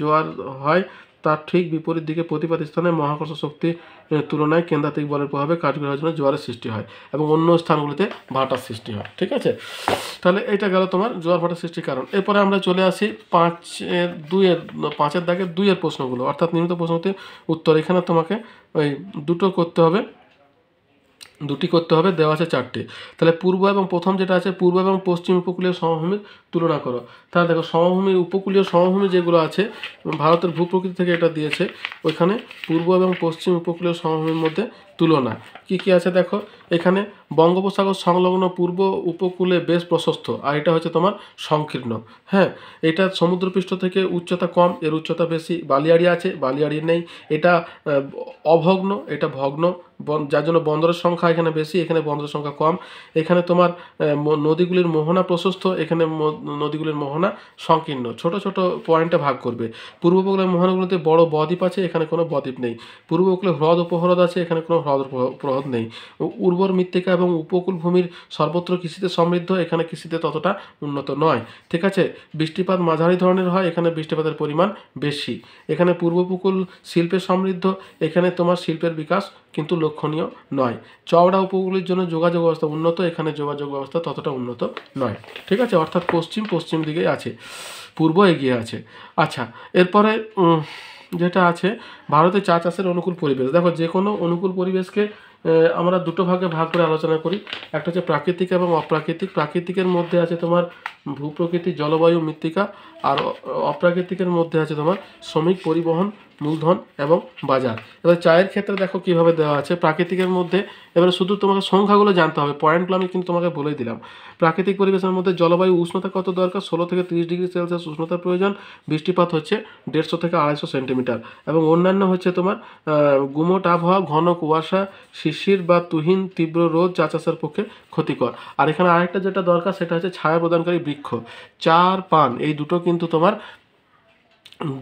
জোয়ার হয় তার ঠিক বিপরীত দিকে প্রতিপাত স্থানে মহাকর্ষ শক্তির তুলনায় কেন্দ্রাতিক বলের প্রভাবে কার্যকরী হওয়ার জন্য জোয়ারের সৃষ্টি হয় এবং অন্য স্থানগুলিতে ভাটার সৃষ্টি হয়। ঠিক আছে, তাহলে এটা গেল তোমার জোয়ার ভাটার সৃষ্টির কারণ। এরপরে আমরা চলে আসি 5-এর দাগের 2-এর প্রশ্নগুলো, অর্থাৎ নিয়মিত প্রশ্নতে উত্তর। এখানে তোমাকে ওই দুটি করতে হবে, দেওয়া আছে 4টে। তাহলে পূর্ব এবং প্রথম যেটা আছে, পূর্ব এবং পশ্চিম উপকূলীয় সমভূমির তুলনা করো। তাহলে দেখো সমভূমির উপকূলীয় সমভূমি যেগুলো আছে ভারতের ভূপ্রকৃতি থেকে এটা দিয়েছে, ওইখানে পূর্ব এবং পশ্চিম উপকূলীয় সমভূমির মধ্যে তুলনা কি কি আছে দেখো। এখানে বঙ্গোপসাগর সংলগ্ন পূর্ব উপকূলে বেশ প্রশস্ত, আর এটা হচ্ছে তোমার সংকীর্ণ। হ্যাঁ, এটা সমুদ্রপৃষ্ঠ থেকে উচ্চতা কম, এর উচ্চতা বেশি। বালিয়াড়ি আছে, বালিয়াড়ি নেই। এটা অভগ্ন, এটা ভগ্ন, যার জন্য বন্দরের সংখ্যা এখানে বেশি, এখানে বন্দরের সংখ্যা কম। এখানে তোমার নদীগুলির মোহনা প্রশস্ত, এখানে নদীগুলির মোহনা সংকীর্ণ। ছোট ছোট পয়েন্টে ভাগ করবে। পূর্ব উপকূলের মোহনাগুলিতে বড় বদ্বীপ আছে, এখানে কোনো বদ্বীপ নেই। পূর্ব উপকূলে হ্রদ উপহ্রদ আছে, এখানে কোনো হ্রদ উপহ্রদ নেই। উর্বর মৃত্তিকা এবং উপকূল ভূমির সর্বত্র কৃষিতে সমৃদ্ধ, এখানে কৃষিতে ততটা উন্নত নয়। ঠিক আছে, বৃষ্টিপাত মাঝারি ধরনের হয়, এখানে বৃষ্টিপাতের পরিমাণ বেশি। এখানে পূর্ব উপকূল শিল্পে সমৃদ্ধ, এখানে তোমার শিল্পের বিকাশ কিন্তু লক্ষণীয় নয়। চওড়া উপকূলের জন্য যোগাযোগ ব্যবস্থা উন্নত, এখানে যোগাযোগ ব্যবস্থা ততটা উন্নত নয়। ঠিক আছে, অর্থাৎ পশ্চিম দিকে আছে, পূর্ব এগিয়ে আছে। আচ্ছা, এরপরে যেটা আছে ভারতে চা চাষের অনুকূল পরিবেশ। দেখো, যে কোনো অনুকূল পরিবেশকে আমরা দুটো ভাগে ভাগ করে আলোচনা করি। একটা হচ্ছে প্রাকৃতিক এবং অপ্রাকৃতিক। প্রাকৃতিকের মধ্যে আছে তোমার ভূপ্রকৃতি, জলবায়ু, মৃত্তিকা, আর অপ্রাকৃতিকের মধ্যে আছে তোমার শ্রমিক, পরিবহন, মূলধন এবং বাজার। এবার চায়ের ক্ষেত্রে দেখো কিভাবে দেওয়া আছে। প্রাকৃতিকের মধ্যে এবারে শুধু তোমাকে সংখ্যাগুলো জানতে হবে, পয়েন্টগুলো আমি কিন্তু তোমাকে বলেই দিলাম। প্রাকৃতিক পরিবেশের মধ্যে জলবায়ু উষ্ণতা কত দরকার, 16 থেকে 30 ডিগ্রি সেলসিয়াস উষ্ণতার প্রয়োজন। বৃষ্টিপাত হচ্ছে 150 থেকে 250 সেন্টিমিটার। এবং অন্যান্য হচ্ছে তোমার গুমোট আবহাওয়া, ঘন কুয়াশা, শিশির বা তুহিন তীব্র রোদ চা চাষের পক্ষে ক্ষতিকর। আর এখানে আরেকটা যেটা দরকার সেটা হচ্ছে ছায়া প্রদানকারী বৃক্ষ। চার পান এই দুটো কিন্তু তোমার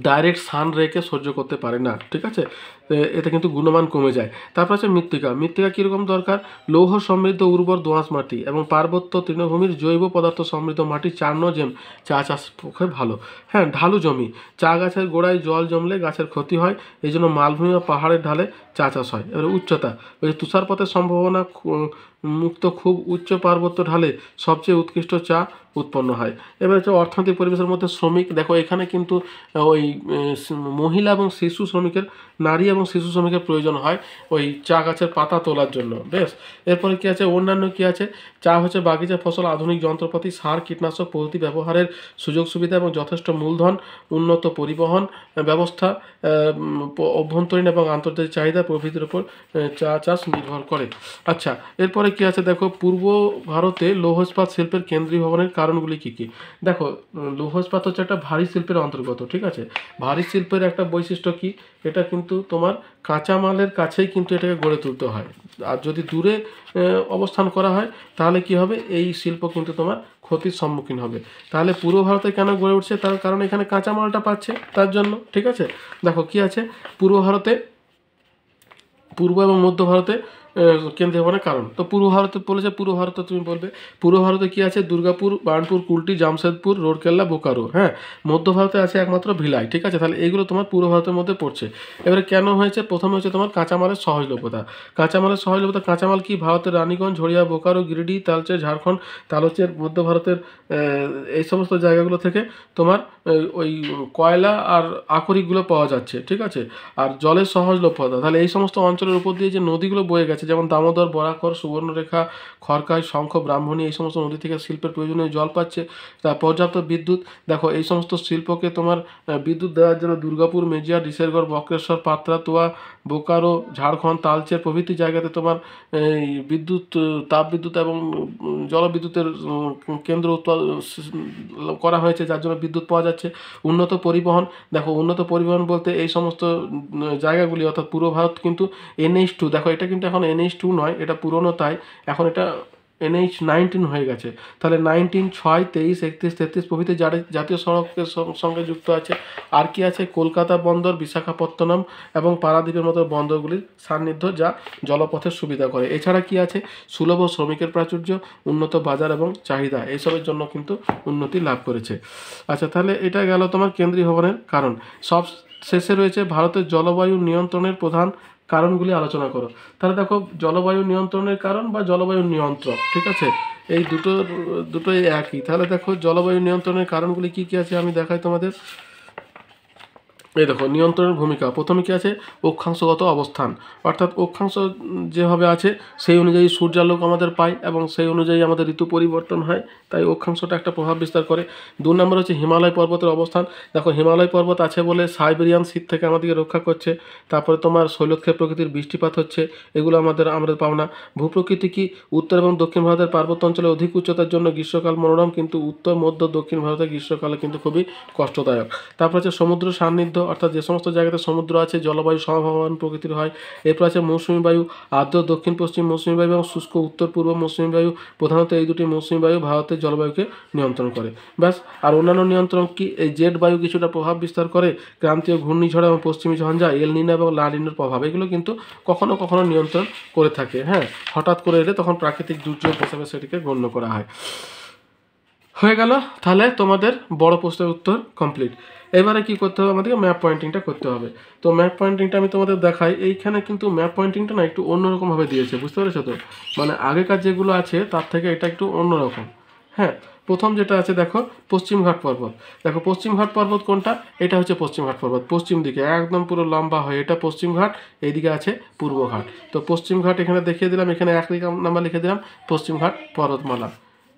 ডাইরেক্ট সান রেকে সহ্য করতে পারে না। ঠিক আছে, এতে কিন্তু গুণমান কমে যায়। তারপর আছে মৃত্তিকা। মৃত্তিকা কীরকম দরকার, লৌহ সমৃদ্ধ উর্বর দোআঁশ মাটি এবং পার্বত্য তৃণভূমির জৈব পদার্থ সমৃদ্ধ মাটি 4 নজেম চা চাষ পক্ষে ভালো। হ্যাঁ, ঢালু জমি, চা গাছের গোড়ায় জল জমলে গাছের ক্ষতি হয়, এই জন্য মালভূমি বা পাহাড়ের ঢালে চা চাষ হয়। এবার উচ্চতা, ওই তুষারপাতের সম্ভাবনা মুক্ত খুব উচ্চ পার্বত্য ঢালে সবচেয়ে উৎকৃষ্ট চা উৎপন্ন হয়। এবার হচ্ছে অর্থনৈতিক পরিবেশের মধ্যে শ্রমিক। দেখো, এখানে কিন্তু ওই মহিলা এবং শিশু শ্রমিকের, নারী এবং শিশু শ্রমিকের প্রয়োজন হয় ওই চা গাছের পাতা তোলার জন্য। বেশ, এরপরে কী আছে, অন্যান্য কী আছে, চা হচ্ছে বাগিচা ফসল, আধুনিক যন্ত্রপাতি, সার, কীটনাশক পদ্ধতি ব্যবহারের সুযোগ সুবিধা এবং যথেষ্ট মূলধন, উন্নত পরিবহন ব্যবস্থা, অভ্যন্তরীণ এবং আন্তর্জাতিক চাহিদা প্রভৃতির উপর চা চাষ নির্ভর করে। আচ্ছা, এরপরে কী আছে দেখো, পূর্ব ভারতে লৌহ ইস্পাত শিল্পের কেন্দ্রীভবনের কারণগুলি কী কী। দেখো, লৌহ ইস্পাত হচ্ছে একটা ভারী শিল্পের অন্তর্গত। ঠিক আছে, ভারী শিল্পের একটা বৈশিষ্ট্য কী, এটা কিন্তু তোমার কাঁচামালের কাছেই কিন্তু এটাকে গড়ে তুলতে হয়। আর যদি দূরে অবস্থান করা হয় তাহলে কি হবে, এই শিল্প কিন্তু তোমার ক্ষতির সম্মুখীন হবে। তাহলে পূর্ব ভারতে কেন গড়ে উঠছে, তার কারণ এখানে কাঁচামালটা পাচ্ছে তার জন্য। ঠিক আছে, দেখো কি আছে, পূর্ব ভারতে, পূর্ব এবং মধ্য ভারতে কেন্দ্রীয় ভবনের কারণ। তো পূর্ব ভারতে বলেছে, পূর্ব ভারতে তুমি বলবে পূর্ব ভারতে কী আছে, দুর্গাপুর, বার্নপুর, কুলটি, জামশেদপুর, রোরকেল্লা, বোকারো। হ্যাঁ, মধ্য ভারতে আছে একমাত্র ভিলাই। ঠিক আছে, তাহলে এইগুলো তোমার পূর্ব ভারতের মধ্যে পড়ছে। এবারে কেন হয়েছে, প্রথমে হচ্ছে তোমার কাঁচামালের সহজলভ্যতা। কাঁচামালের সহজলভ্যতা, কাঁচামাল কি, ভারতের রানীগঞ্জ, ঝরিয়া, বোকারো, গিরিডি, তালচের, ঝাড়খণ্ড, তালচের, মধ্য ভারতের এই সমস্ত জায়গাগুলো থেকে তোমার ওই কয়লা আর আকরিকগুলো পাওয়া যাচ্ছে। ঠিক আছে, আর জলের সহজলভ্যতা, তাহলে এই সমস্ত অঞ্চলের উপর দিয়ে যে নদীগুলো বয়ে গেছে, যেমন দামোদর, বরাকর, সুবর্ণরেখা, খড়কাই, শঙ্খ, ব্রাহ্মণী, এই সমস্ত নদী থেকে শিল্পের প্রয়োজনীয় জল পাচ্ছে। তা পর্যাপ্ত বিদ্যুৎ, দেখো এই সমস্ত শিল্পকে তোমার বিদ্যুৎ দেওয়ার জন্য দুর্গাপুর, মেজিয়া, ডিসেরগড়, বক্রেশ্বর, পাত্রাতুয়া, বোকারো, ঝাড়খণ্ড, তালচের প্রভৃতি জায়গাতে তোমার এই বিদ্যুৎ, তাপবিদ্যুৎ এবং জলবিদ্যুতের কেন্দ্র করা হয়েছে, যার জন্য বিদ্যুৎ পাওয়া যাচ্ছে। উন্নত পরিবহন, দেখো উন্নত পরিবহন বলতে এই সমস্ত জায়গাগুলি, অর্থাৎ পূর্ব ভারত কিন্তু NH2, দেখো এটা কিন্তু এখন NH2 নয়, এটা পুরনো, তাই এখন এটা NH19 হয়ে গেছে। তাহলে 19, 6, 23, 31, 33 প্রভৃতি জাতীয় সড়কের সঙ্গে যুক্ত আছে। আর কি আছে, কলকাতা বন্দর, বিশাখাপত্তনম এবং পারাদ্বীপের মতো বন্দরগুলির সান্নিধ্য, যা জলপথের সুবিধা করে। এছাড়া কি আছে, সুলভ শ্রমিকের প্রাচুর্য, উন্নত বাজার এবং চাহিদা, এইসবের জন্য কিন্তু উন্নতি লাভ করেছে। আচ্ছা, তাহলে এটা গেল তোমার কেন্দ্রীয় ভবনের কারণ। সব শেষে রয়েছে ভারতের জলবায়ু নিয়ন্ত্রণের প্রধান কারণগুলি আলোচনা করো। তাহলে দেখো, জলবায়ু নিয়ন্ত্রণের কারণ বা জলবায়ু নিয়ন্ত্রক, ঠিক আছে, এই দুটোই একই। তাহলে দেখো জলবায়ু নিয়ন্ত্রণের কারণগুলি কী কী আছে আমি দেখাই তোমাদের। এই দেখো নিয়ন্ত্রণের ভূমিকা। প্রথমে কি আছে, অক্ষাংশগত অবস্থান, অর্থাৎ অক্ষাংশ যেভাবে আছে সেই অনুযায়ী সূর্যালোক আমাদের পাই এবং সেই অনুযায়ী আমাদের ঋতু পরিবর্তন হয়, তাই অক্ষাংশটা একটা প্রভাব বিস্তার করে। 2 নম্বর হচ্ছে হিমালয় পর্বতের অবস্থান। দেখো হিমালয় পর্বত আছে বলে সাইবেরিয়ান শীত থেকে আমাদেরকে রক্ষা করছে। তারপরে তোমার শৈলক্ষেপ প্রকৃতির বৃষ্টিপাত হচ্ছে, এগুলো আমাদের পাওনা। ভূপ্রকৃতি কি, উত্তর এবং দক্ষিণ ভারতের পার্বত্য অঞ্চলে অধিক উচ্চতার জন্য গ্রীষ্মকাল মনোরম, কিন্তু উত্তর মধ্য দক্ষিণ ভারতে গ্রীষ্মকালে কিন্তু খুবই কষ্টদায়ক। তারপর হচ্ছে সমুদ্র সান্নিধ্য, অর্থাৎ যে সমস্ত জায়গাতে সমুদ্র আছে জলবায়ু সমভাবান প্রকৃতির হয়। এরপর আছে মৌসুমী বায়ু, আর্দ্র দক্ষিণ পশ্চিম মৌসুমী বায়ু এবং শুষ্ক উত্তর পূর্ব মৌসুমী বায়ু। প্রধানত এই দুটি মৌসুমী বায়ু ভারতের জলবায়ুকে নিয়ন্ত্রণ করে। ব্যাস। আর অন্যান্য নিয়ন্ত্রণ কি, এই জেট বায়ু কিছুটা প্রভাব বিস্তার করে, ক্রান্তীয় ঘূর্ণিঝড় এবং পশ্চিমী ঝঞ্ঝা, এল নিনো এবং লা নিনোর প্রভাব, এগুলো কিন্তু কখনো কখনো নিয়ন্ত্রণ করে থাকে। হ্যাঁ, হঠাৎ করে এলে তখন প্রাকৃতিক দুর্যোগ হিসেবে সেটিকে গণ্য করা হয়। হয়ে গেল, তাহলে তোমাদের বড় প্রশ্নের উত্তর কমপ্লিট। এবারে কি করতে হবে, আমাদেরকে ম্যাপ পয়েন্টিংটা করতে হবে। তো ম্যাপ পয়েন্টিংটা আমি তোমাদের দেখাই। এইখানে কিন্তু ম্যাপ পয়েন্টিংটা না একটু অন্যরকমভাবে দিয়েছে, বুঝতে পেরেছো তো? মানে আগেকার যেগুলো আছে তার থেকে এটা একটু অন্যরকম। হ্যাঁ, প্রথম যেটা আছে দেখো পশ্চিমঘাট পর্বত। দেখো পশ্চিমঘাট পর্বত কোনটা, এটা হচ্ছে পশ্চিমঘাট পর্বত, পশ্চিম দিকে একদম পুরো লম্বা হয়ে, এটা পশ্চিমঘাট, এইদিকে আছে পূর্বঘাট। তো পশ্চিমঘাট এখানে দেখিয়ে দিলাম, এখানে 1 নাম্বার লিখে দিলাম পশ্চিমঘাট পর্বতমালা।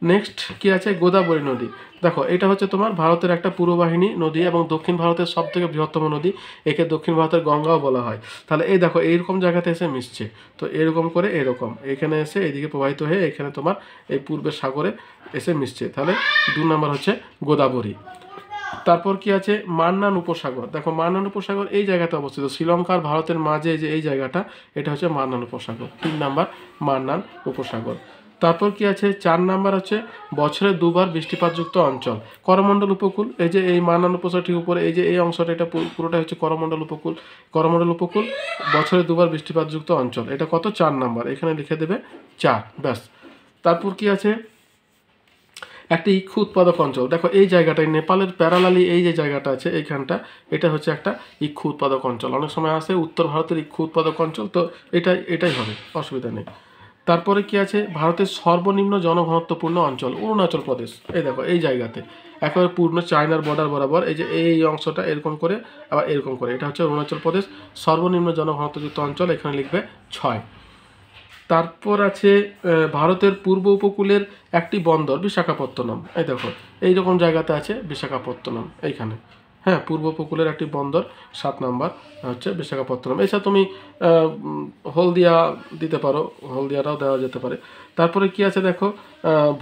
নেক্সট কি আছে, গোদাবরী নদী। দেখো এটা হচ্ছে তোমার ভারতের একটা পূর্ববাহিনী নদী এবং দক্ষিণ ভারতের সবথেকে বৃহত্তম নদী। একে দক্ষিণ ভারতের গঙ্গাও বলা হয়। তাহলে এই দেখো এইরকম জায়গাতে এসে মিশছে, তো এরকম করে এরকম এখানে এসে এইদিকে প্রবাহিত হয়ে এখানে তোমার এই পূর্বের সাগরে এসে মিশছে। তাহলে 2 নম্বর হচ্ছে গোদাবরী। তারপর কি আছে, মান্নান উপসাগর। দেখো মান্নান উপসাগর এই জায়গাতে অবস্থিত, শ্রীলঙ্কার ভারতের মাঝে যে এই জায়গাটা, এটা হচ্ছে মান্নান উপসাগর। 3 নাম্বার মান্নান উপসাগর। তারপর কি আছে, 4 নাম্বার হচ্ছে বছরে 2 বার বৃষ্টিপাতযুক্ত অঞ্চল, করমণ্ডল উপকূল। এই যে এই মান্নান উপসাগর ঠিক উপরে এই যে এই অংশটা, এটা পুরোটা হচ্ছে করমণ্ডল উপকূল। করমণ্ডল উপকূল, বছরে 2 বার বৃষ্টিপাতযুক্ত অঞ্চল, এটা কত, 4 নাম্বার, এখানে লিখে দেবে 4। ব্যাস। তারপর কি আছে, একটি ইক্ষু উৎপাদক অঞ্চল। দেখো এই জায়গাটায় নেপালের প্যারালালি এই যে জায়গাটা আছে এইখানটা, এটা হচ্ছে একটা ইক্ষু উৎপাদক অঞ্চল। অনেক সময় আসে উত্তর ভারতের ইক্ষু উৎপাদক অঞ্চল, তো এটাই হবে, অসুবিধা নেই। তারপরে কি আছে, ভারতের সর্বনিম্ন জনঘনত্বপূর্ণ অঞ্চল অরুণাচল প্রদেশ। এই দেখো এই জায়গাতে একেবারে পূর্ণ চায়নার বর্ডার বরাবর এই যে এই অংশটা এরকম করে আবার এরকম করে, এটা হচ্ছে অরুণাচল প্রদেশ, সর্বনিম্ন জনঘনত্বযুক্ত অঞ্চল, এখানে লিখবে 6। তারপর আছে ভারতের পূর্ব উপকূলের একটি বন্দর বিশাখাপত্তনম। এই দেখো এইরকম জায়গাতে আছে বিশাখাপত্তনম এইখানে। হ্যাঁ, পূর্ব উপকূলের একটি বন্দর, 7 নাম্বার হচ্ছে বিশাখাপত্তনম। এছাড়া তুমি হলদিয়া দিতে পারো, হলদিয়াটাও দেওয়া যেতে পারে। তারপরে কি আছে দেখো,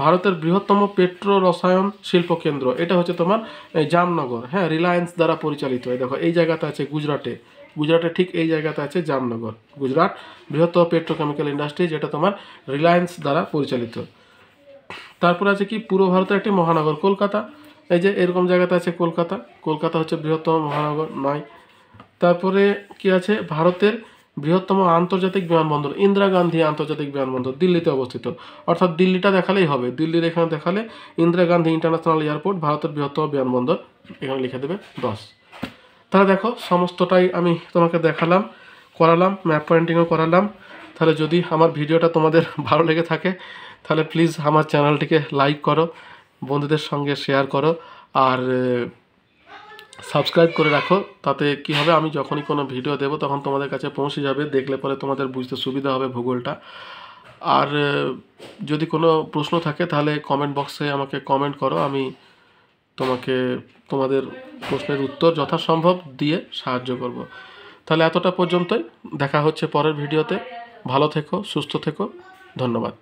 ভারতের বৃহত্তম পেট্রো রসায়ন শিল্প কেন্দ্র, এটা হচ্ছে তোমার জামনগর। হ্যাঁ, রিলায়েন্স দ্বারা পরিচালিত। এই দেখো এই জায়গাতে আছে গুজরাটে ঠিক এই জায়গাতে আছে জামনগর, গুজরাট, বৃহত্তম পেট্রোকেমিক্যাল ইন্ডাস্ট্রি, যেটা তোমার রিলায়েন্স দ্বারা পরিচালিত। তারপর আছে কি, পূর্ব ভারতের একটি মহানগর কলকাতা। এই যে এরকম জায়গাতে আছে কলকাতা হচ্ছে বৃহত্তম মহানগর 9। তারপরে কি আছে, ভারতের বৃহত্তম আন্তর্জাতিক বিমানবন্দর ইন্দিরা গান্ধী আন্তর্জাতিক বিমানবন্দর, দিল্লিতে অবস্থিত। অর্থাৎ দিল্লিটা দেখালেই হবে, দিল্লির এখানে দেখালে ইন্দিরা গান্ধী ইন্টারন্যাশনাল এয়ারপোর্ট, ভারতের বৃহত্তম বিমানবন্দর, এখানে লিখে দেবে 10। তাহলে দেখো সমস্তটাই আমি তোমাকে দেখালাম, করালাম, ম্যাপ পয়েন্টিংও করালাম। তাহলে যদি আমার ভিডিওটা তোমাদের ভালো লেগে থাকে তাহলে প্লিজ আমার চ্যানেলটিকে লাইক করো, বন্ধুদের সঙ্গে শেয়ার করো, আর সাবস্ক্রাইব করে রাখো। তাতে কি হবে, আমি যখনই কোনো ভিডিও দেবো তখন তোমাদের কাছে পৌঁছে যাবে, দেখলে পরে তোমাদের বুঝতে সুবিধা হবে ভূগোলটা। আর যদি কোনো প্রশ্ন থাকে তাহলে কমেন্ট বক্সে আমাকে কমেন্ট করো, আমি তোমাদের প্রশ্নের উত্তর যথাসম্ভব দিয়ে সাহায্য করব। তাহলে এতটা পর্যন্তই, দেখা হচ্ছে পরের ভিডিওতে। ভালো থেকো, সুস্থ থেকো, ধন্যবাদ।